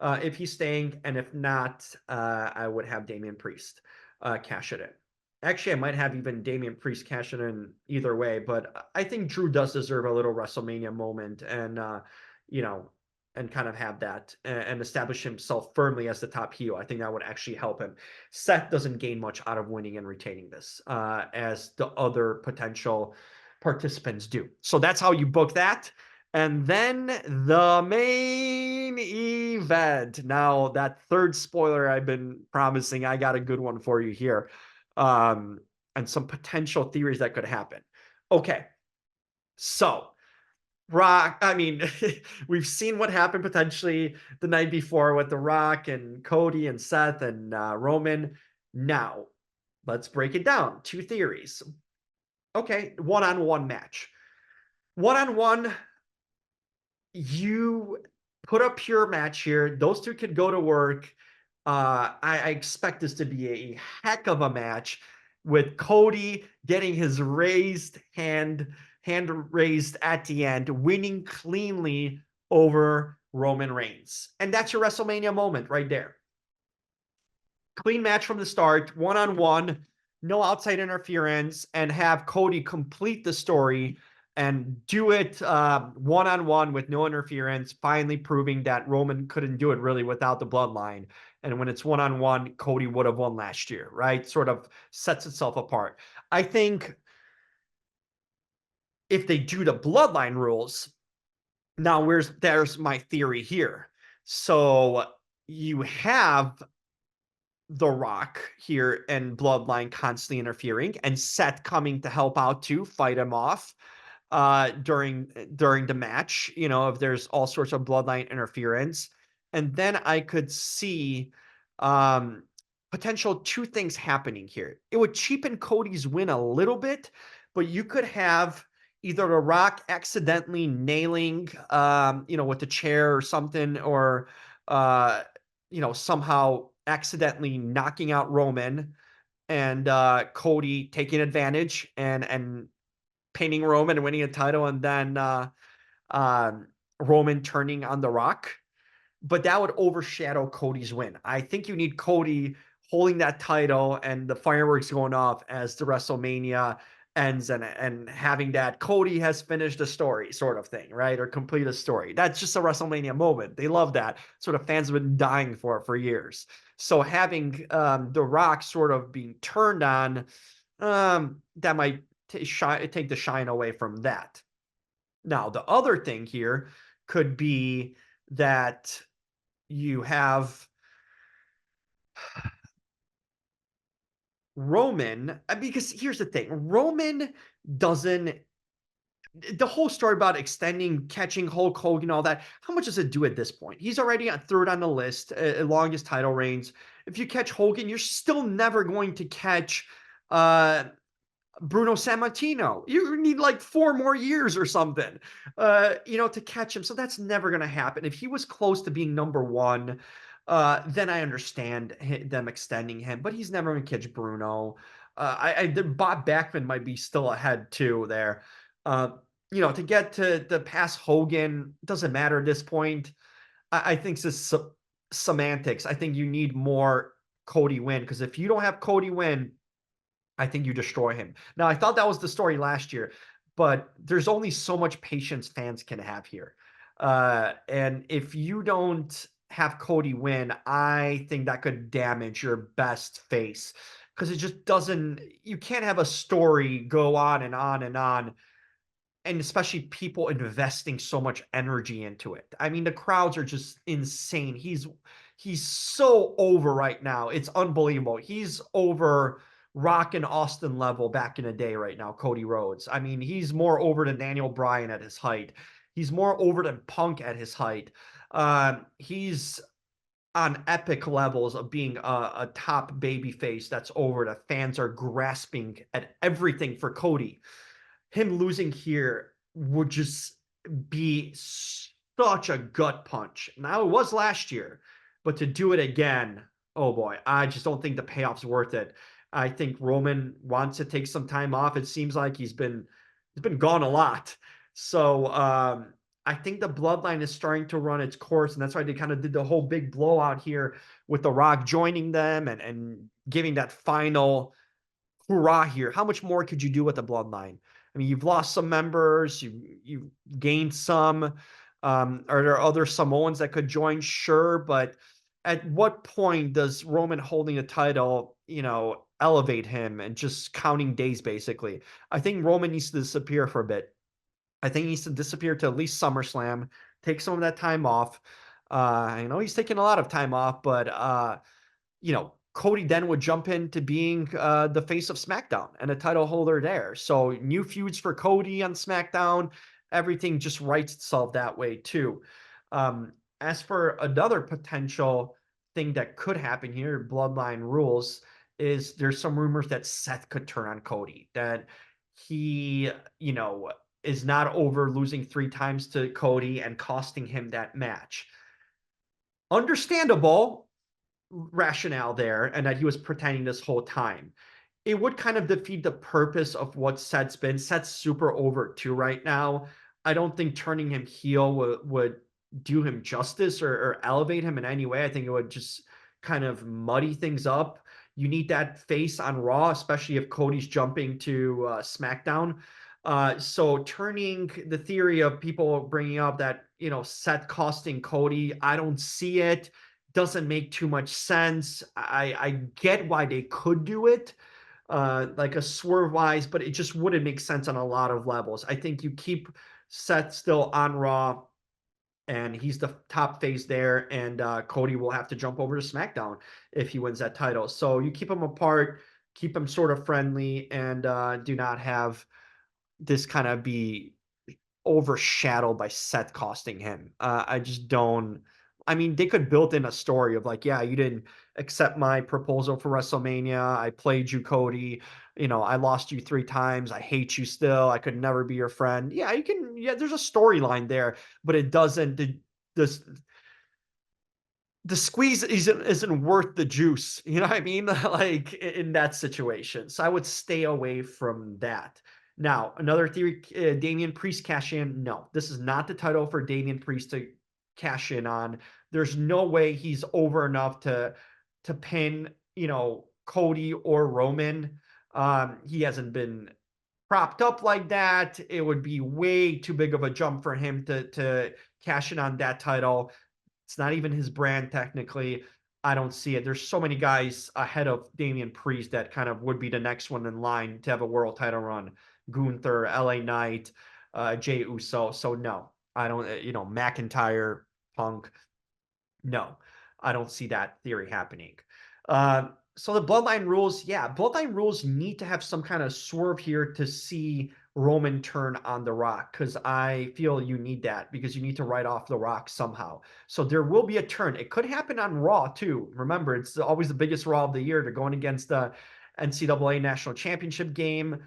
if he's staying, and if not, I would have Damian Priest cash it in. Actually, I might have even Damian Priest cash it in either way, but I think Drew does deserve a little WrestleMania moment, and and kind of have that and establish himself firmly as the top heel. I think that would actually help him. Seth doesn't gain much out of winning and retaining this, as the other potential participants do. So that's how you book that. And then the main event. Now, that third spoiler I've been promising, I got a good one for you here. And some potential theories that could happen. Okay. So, Rock, I mean, we've seen what happened potentially the night before with The Rock and Cody and Seth and Roman. Now, let's break it down. Two theories. Okay, one-on-one match. One-on-one, you put a pure match here. Those two could go to work. I expect this to be a heck of a match with Cody getting his hand raised at the end, winning cleanly over Roman Reigns. And that's your WrestleMania moment right there. Clean match from the start, one-on-one, no outside interference, and have Cody complete the story and do it one-on-one with no interference, finally proving that Roman couldn't do it really without the bloodline. And when it's one-on-one, Cody would have won last year, right? Sort of sets itself apart. I think if they do the bloodline rules, now there's my theory here. So you have The Rock here and Bloodline constantly interfering, and Seth coming to help out to fight him off during the match. If there's all sorts of Bloodline interference, and then I could see um, potential two things happening here. It would cheapen Cody's win a little bit, but you could have either The Rock accidentally nailing, with the chair or something, or somehow accidentally knocking out Roman and Cody taking advantage and pinning Roman and winning a title, and then Roman turning on The Rock. But that would overshadow Cody's win. I think you need Cody holding that title and the fireworks going off as the WrestleMania ends, and having that Cody has finished the story sort of thing, right? Or complete a story. That's just a WrestleMania moment. They love that. Sort of fans have been dying for years. So having The Rock sort of being turned on, that might take the shine away from that. Now, the other thing here could be that you have Roman, because here's the thing, Roman doesn't, the whole story about catching Hulk Hogan, all that, how much does it do at this point? He's already on third on the list, longest title reigns. If you catch Hogan, you're still never going to catch Bruno Sammartino. You need like 4 more years or something, to catch him. So that's never going to happen. If he was close to being number one, then I understand them extending him, but he's never going to catch Bruno. Bob Backlund might be still ahead too there. To get to the past Hogan doesn't matter at this point. I think this semantics. I think you need more Cody win, because if you don't have Cody win, I think you destroy him. Now, I thought that was the story last year, but there's only so much patience fans can have here. And if you don't have Cody win, I think that could damage your best face, because it just doesn't, you can't have a story go on and on and on, and especially people investing so much energy into it. I mean, the crowds are just insane. He's so over right now. It's unbelievable. He's over Rock and Austin level back in the day right now, Cody Rhodes. I mean, he's more over than Daniel Bryan at his height. He's more over than Punk at his height. He's on epic levels of being a top babyface that's over. The fans are grasping at everything for Cody. Him losing here would just be such a gut punch. Now, it was last year, but to do it again, oh boy, I just don't think the payoff's worth it. I think Roman wants to take some time off. It seems like he's been gone a lot. So I think the bloodline is starting to run its course, and that's why they kind of did the whole big blowout here with The Rock joining them and giving that final hurrah here. How much more could you do with the bloodline? I mean, you've lost some members, you've gained some. Are there other Samoans that could join? Sure, but at what point does Roman holding a title, elevate him and just counting days basically? I think Roman needs to disappear for a bit. I think he needs to disappear to at least SummerSlam, take some of that time off. I know he's taking a lot of time off, but Cody then would jump into being the face of SmackDown and a title holder there. So new feuds for Cody on SmackDown, everything just writes itself that way too. As for another potential thing that could happen here, Bloodline rules, is there's some rumors that Seth could turn on Cody, that he, is not over losing 3 times to Cody and costing him that match. Understandable rationale there, and that he was pretending this whole time. It would kind of defeat the purpose of what Seth's been. Seth's super over too right now. I don't think turning him heel would do him justice or elevate him in any way. I think it would just kind of muddy things up. You need that face on Raw, especially if Cody's jumping to SmackDown. So turning the theory of people bringing up that, Seth costing Cody, I don't see it. Doesn't make too much sense. I get why they could do it, like a swerve wise, but it just wouldn't make sense on a lot of levels. I think you keep Seth still on Raw, and he's the top face there, and Cody will have to jump over to SmackDown if he wins that title. So you keep them apart, keep them sort of friendly, and do not have this kind of be overshadowed by Seth costing him. I just don't. I mean, they could build in a story of like, yeah, you didn't accept my proposal for WrestleMania. I played you, Cody. I lost you 3 times. I hate you still. I could never be your friend. Yeah, you can. Yeah, there's a storyline there, but it doesn't. This the squeeze isn't worth the juice. You know what I mean? Like in that situation. So I would stay away from that. Now, another theory, Damian Priest cash in. No, this is not the title for Damian Priest to cash in on. There's no way he's over enough to pin, Cody or Roman. He hasn't been propped up like that. It would be way too big of a jump for him to cash in on that title. It's not even his brand technically. I don't see it. There's so many guys ahead of Damian Priest that kind of would be the next one in line to have a world title run. Gunther, LA Knight, Jey Uso. So no, I don't. McIntyre, Punk. No, I don't see that theory happening. So the bloodline rules, yeah, bloodline rules need to have some kind of swerve here to see Roman turn on The Rock, because I feel you need that, because you need to write off The Rock somehow. So there will be a turn. It could happen on Raw too. Remember, it's always the biggest Raw of the year. They're going against the NCAA National Championship game.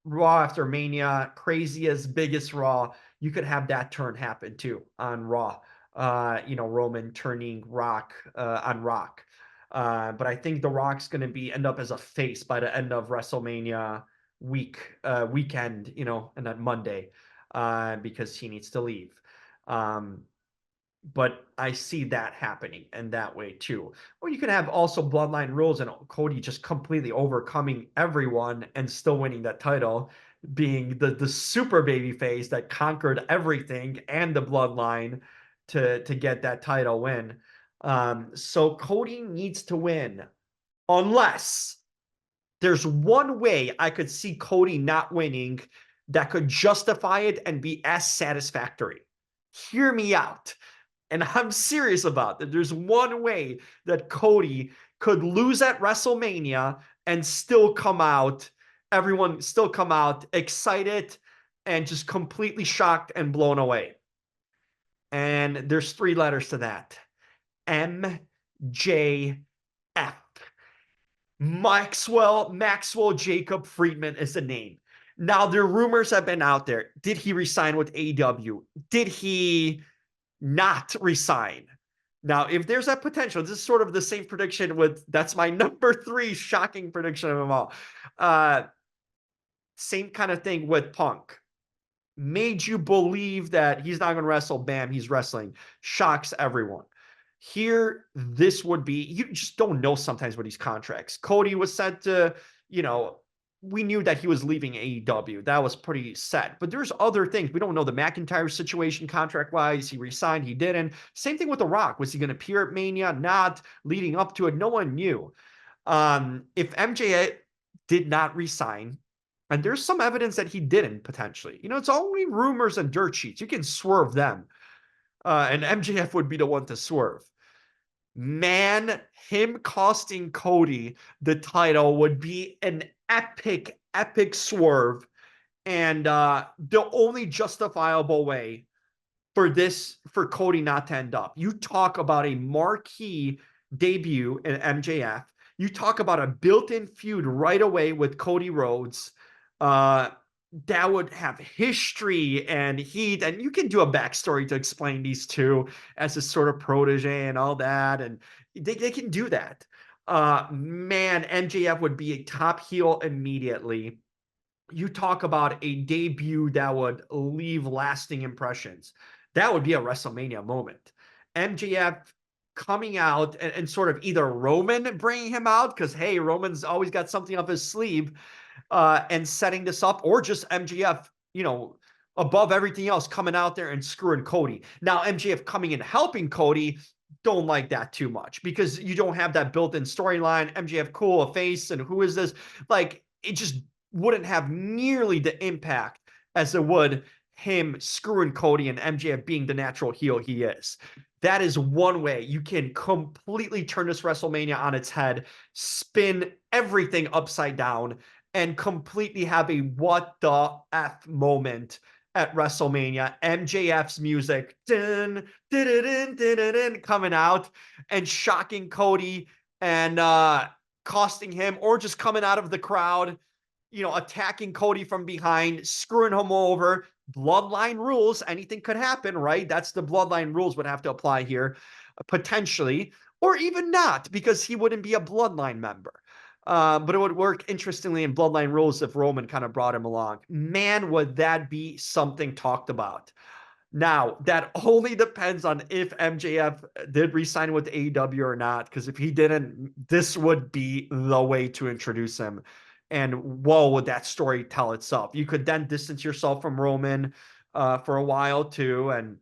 Raw after Mania, craziest, biggest Raw. You could have that turn happen too on Raw. Roman turning Rock on Rock. But I think The Rock's going to end up as a face by the end of WrestleMania weekend, and that Monday, because he needs to leave. Um, but I see that happening in that way too. Or you could have also Bloodline rules and Cody just completely overcoming everyone and still winning that title, being the super baby face that conquered everything and the Bloodline to get that title win. So Cody needs to win, unless there's one way I could see Cody not winning that could justify it and be as satisfactory. Hear me out. And I'm serious about that. There's one way that Cody could lose at WrestleMania and still come out, everyone still come out excited and just completely shocked and blown away. And there's 3 letters to that. MJF. Maxwell Jacob Friedman is the name. Now, there rumors have been out there. Did he resign with AEW? Did he not resign? Now, if there's that potential, this is sort of the same prediction with, that's my number 3 shocking prediction of them all. Same kind of thing with Punk. Made you believe that he's not going to wrestle. Bam, he's wrestling. Shocks everyone. Here, this would be, you just don't know sometimes with these contracts. Cody was said to, we knew that he was leaving AEW. That was pretty set. But there's other things. We don't know the McIntyre situation contract-wise. He resigned, he didn't. Same thing with The Rock. Was he going to appear at Mania? Not. Leading up to it, no one knew. If MJ did not resign, and there's some evidence that he didn't potentially. It's only rumors and dirt sheets. You can swerve them. And MJF would be the one to swerve. Man, him costing Cody the title would be an epic, epic swerve. And the only justifiable way for Cody not to end up. You talk about a marquee debut in MJF. You talk about a built-in feud right away with Cody Rhodes. That would have history and heat, and you can do a backstory to explain these two as a sort of protege and all that, and they can do that. Man, MJF would be a top heel immediately. You talk about a debut that would leave lasting impressions. That would be a WrestleMania moment. MJF coming out and sort of either Roman bringing him out, because hey, Roman's always got something up his sleeve, and setting this up, or just MJF, above everything else, coming out there and screwing Cody. Now, MJF coming in helping Cody, don't like that too much because you don't have that built-in storyline. MJF, cool, a face, and who is this? Like, it just wouldn't have nearly the impact as it would him screwing Cody and MJF being the natural heel he is. That is one way you can completely turn this WrestleMania on its head, spin everything upside down, and completely have a what the F moment at WrestleMania. MJF's music dun, dun, dun, dun, dun, dun, coming out and shocking Cody and costing him, or just coming out of the crowd, attacking Cody from behind, screwing him over. Bloodline rules, anything could happen, right? That's the Bloodline rules would have to apply here, potentially, or even not, because he wouldn't be a Bloodline member. But it would work interestingly in Bloodline rules if Roman kind of brought him along. Man, would that be something talked about. Now, that only depends on if MJF did resign with AEW or not, because if he didn't, this would be the way to introduce him. And whoa, would that story tell itself. You could then distance yourself from Roman for a while too, and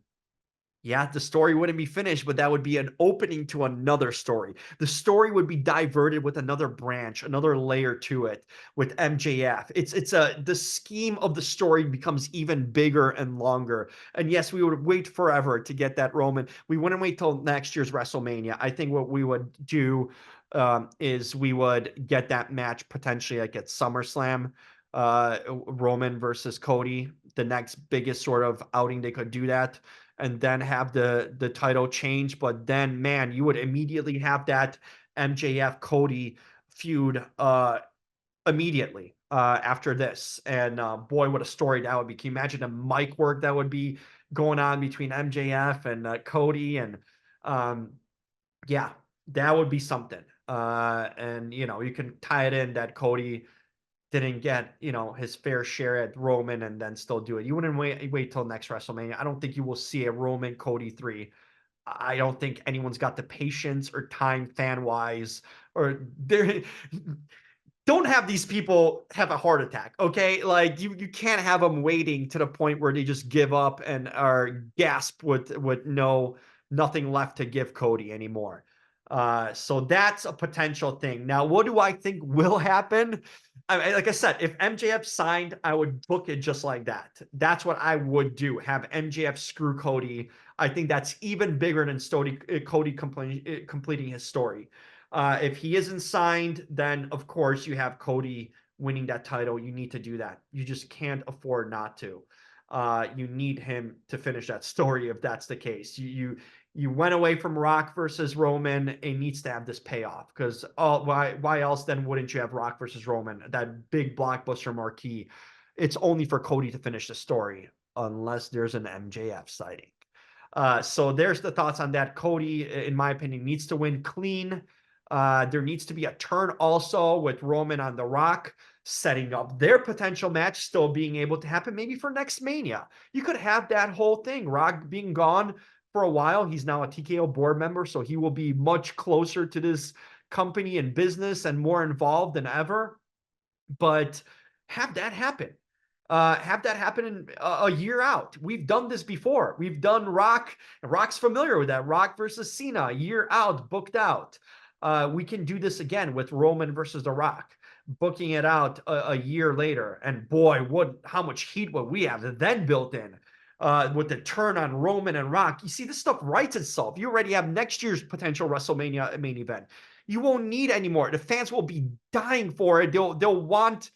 yeah, the story wouldn't be finished, but that would be an opening to another story. The story would be diverted with another branch, another layer to it with MJF. The scheme of the story becomes even bigger and longer. And yes, we would wait forever to get that Roman. We wouldn't wait till next year's WrestleMania. I think what we would do is we would get that match potentially like at SummerSlam, Roman versus Cody, the next biggest sort of outing they could do that, and then have the title change. But then, man, you would immediately have that MJF Cody feud immediately after this. And boy, what a story that would be. Can you imagine the mic work that would be going on between MJF and Cody? And yeah, that would be something. And you can tie it in that Cody didn't get, his fair share at Roman and then still do it. You wouldn't wait till next WrestleMania. I don't think you will see a Roman Cody 3 I don't think anyone's got the patience or time fan wise, or they're don't have these people have a heart attack, okay? Like you can't have them waiting to the point where they just give up and are gasp with nothing left to give Cody anymore. So that's a potential thing. Now, what do I think will happen? Like I said, if MJF signed, I would book it just like that. That's what I would do. Have MJF screw Cody. I think that's even bigger than Cody completing his story. If he isn't signed, then of course you have Cody winning that title. You need to do that. You just can't afford not to. You need him to finish that story if that's the case. You went away from Rock versus Roman. It needs to have this payoff because why else then wouldn't you have Rock versus Roman, that big blockbuster marquee? It's only for Cody to finish the story unless there's an MJF sighting. So there's the thoughts on that. Cody, in my opinion, needs to win clean. There needs to be a turn also with Roman on The Rock, setting up their potential match still being able to happen maybe for next Mania. You could have that whole thing. Rock being gone for a while. He's now a TKO board member, so he will be much closer to this company and business and more involved than ever. But have that happen. Have that happen in a year out. We've done this before. We've done Rock. Rock's familiar with that. Rock versus Cena, a year out, booked out. We can do this again with Roman versus The Rock, booking it out a year later. And boy, how much heat would we have then built in with the turn on Roman and Rock? You see, this stuff writes itself. You already have next year's potential WrestleMania main event. You won't need anymore. The fans will be dying for it. They'll want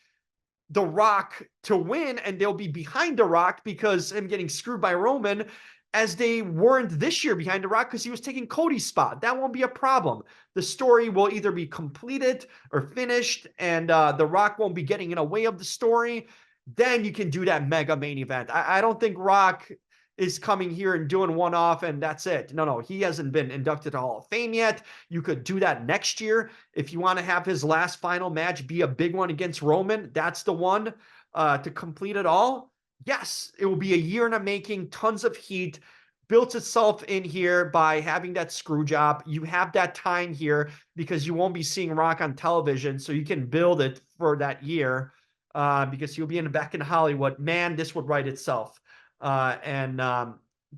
The Rock to win, and they'll be behind The Rock because him getting screwed by Roman, as they weren't this year behind The Rock because he was taking Cody's spot. That won't be a problem. The story will either be completed or finished, and The Rock won't be getting in the way of the story. Then you can do that mega main event. I don't think Rock is coming here and doing one off and that's it. No, he hasn't been inducted to Hall of Fame yet. You could do that next year. If you want to have his last final match be a big one against Roman, that's the one to complete it all. Yes, it will be a year in the making, tons of heat, built itself in here by having that screw job. You have that time here because you won't be seeing Rock on television, so you can build it for that year because you'll be back in Hollywood. Man, this would write itself. And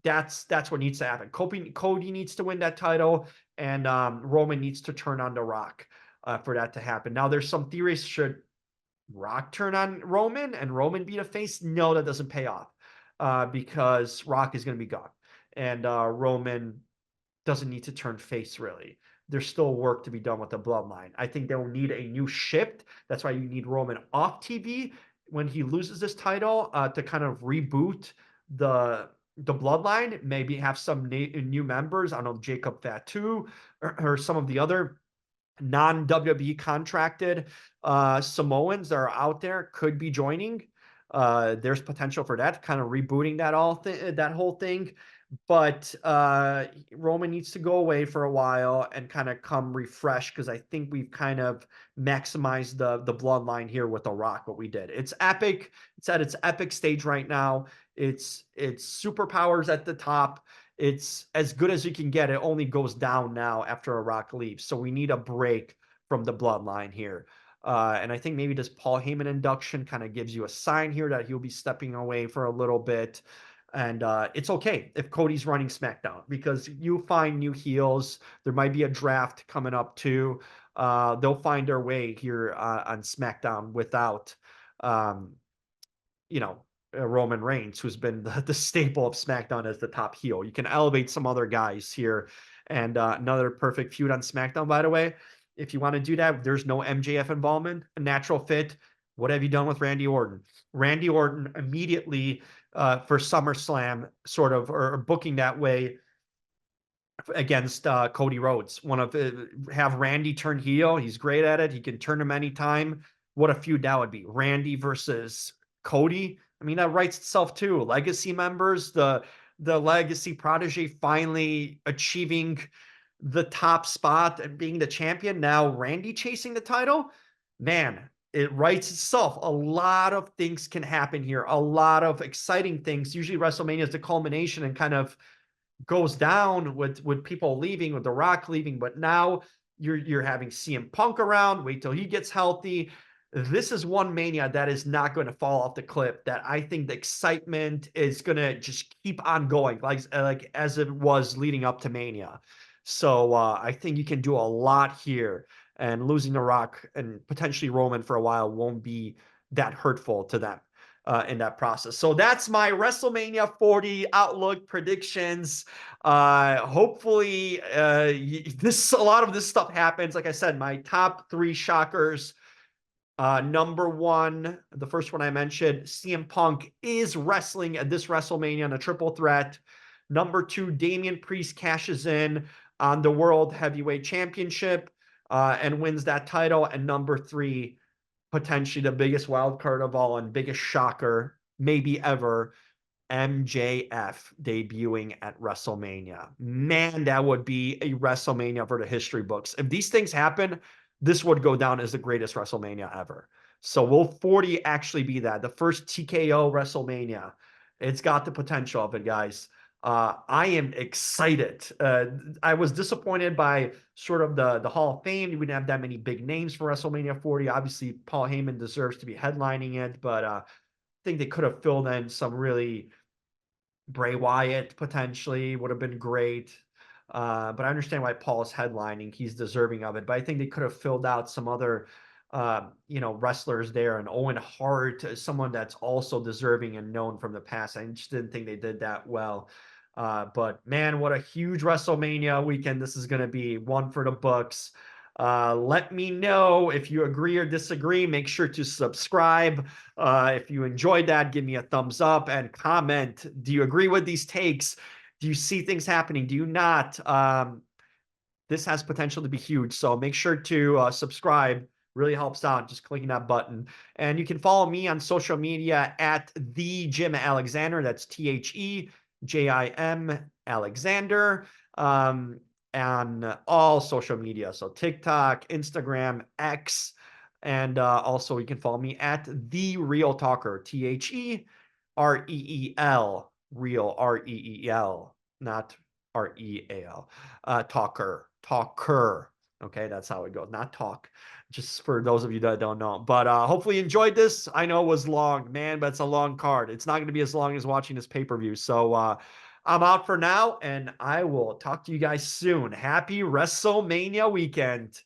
that's what needs to happen. Cody needs to win that title, and Roman needs to turn on The Rock for that to happen. Now, there's some theories: should Rock turn on Roman and Roman be the face? No, that doesn't pay off because Rock is going to be gone, and Roman doesn't need to turn face really. There's still work to be done with the bloodline. I think they will need a new shift. That's why you need Roman off TV when he loses this title to kind of reboot the bloodline, maybe have some new members. I don't know, Jacob Fatu or some of the other non-WWE contracted Samoans that are out there could be joining. There's potential for that, kind of rebooting that whole thing. But Roman needs to go away for a while and kind of come refresh because I think we've kind of maximized the bloodline here with The Rock. What we did, it's epic. It's at its epic stage right now. It's superpowers at the top. It's as good as you can get. It only goes down now after a Rock leaves. So we need a break from the bloodline here. And I think maybe this Paul Heyman induction kind of gives you a sign here that he'll be stepping away for a little bit. And it's okay if Cody's running SmackDown because you find new heels. There might be a draft coming up too. They'll find their way here on SmackDown without, Roman Reigns, who's been the staple of SmackDown as the top heel. You can elevate some other guys here. And another perfect feud on SmackDown, by the way. If you want to do that, there's no MJF involvement, a natural fit. What have you done with Randy Orton? Randy Orton immediately for SummerSlam, sort of, or booking that way against Cody Rhodes. Have Randy turn heel. He's great at it. He can turn him anytime. What a feud that would be. Randy versus Cody. I mean, that writes itself too. Legacy members, the legacy protege finally achieving the top spot and being the champion. Now Randy chasing the title. Man, it writes itself. A lot of things can happen here. A lot of exciting things. Usually WrestleMania is the culmination and kind of goes down with people leaving, with The Rock leaving, but now you're having CM Punk around. Wait till he gets healthy. This is one Mania that is not going to fall off the cliff. That I think the excitement is going to just keep on going, like as it was leading up to Mania. So I think you can do a lot here, and losing The Rock and potentially Roman for a while won't be that hurtful to them in that process. So that's my WrestleMania 40 outlook predictions. Hopefully, this a lot of this stuff happens. Like I said, my top 3 shockers. Number 1, the first one I mentioned, CM Punk is wrestling at this WrestleMania in a triple threat. Number 2, Damian Priest cashes in on the World Heavyweight Championship and wins that title. And number 3, potentially the biggest wild card of all and biggest shocker maybe ever, MJF debuting at WrestleMania. Man, that would be a WrestleMania for the history books. If these things happen, this would go down as the greatest WrestleMania ever. So will 40 actually be that? The first TKO WrestleMania. It's got the potential of it, guys. I am excited. I was disappointed by sort of the Hall of Fame. We didn't have that many big names for WrestleMania 40. Obviously, Paul Heyman deserves to be headlining it, but I think they could have filled in some really Bray Wyatt potentially would have been great. But I understand why Paul is headlining. He's deserving of it. But I think they could have filled out some other, wrestlers there. And Owen Hart is someone that's also deserving and known from the past. I just didn't think they did that well. But man, what a huge WrestleMania weekend this is going to be. One for the books. Let me know if you agree or disagree. Make sure to subscribe. If you enjoyed that, give me a thumbs up and comment. Do you agree with these takes? Do you see things happening? Do you not? This has potential to be huge. So make sure to subscribe. Really helps out just clicking that button. And you can follow me on social media at the Jim Alexander. That's TheJim Alexander. On all social media. So TikTok, Instagram, X, and also you can follow me at The Real Talker, TheReel, Real, REEL, not REAL, talker. Okay, that's how it goes, not talk. Just for those of you that don't know. But hopefully you enjoyed this. I know it was long, man, but it's a long card. It's not going to be as long as watching this pay-per-view. So I'm out for now, and I will talk to you guys soon. Happy WrestleMania weekend.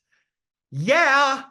Yeah.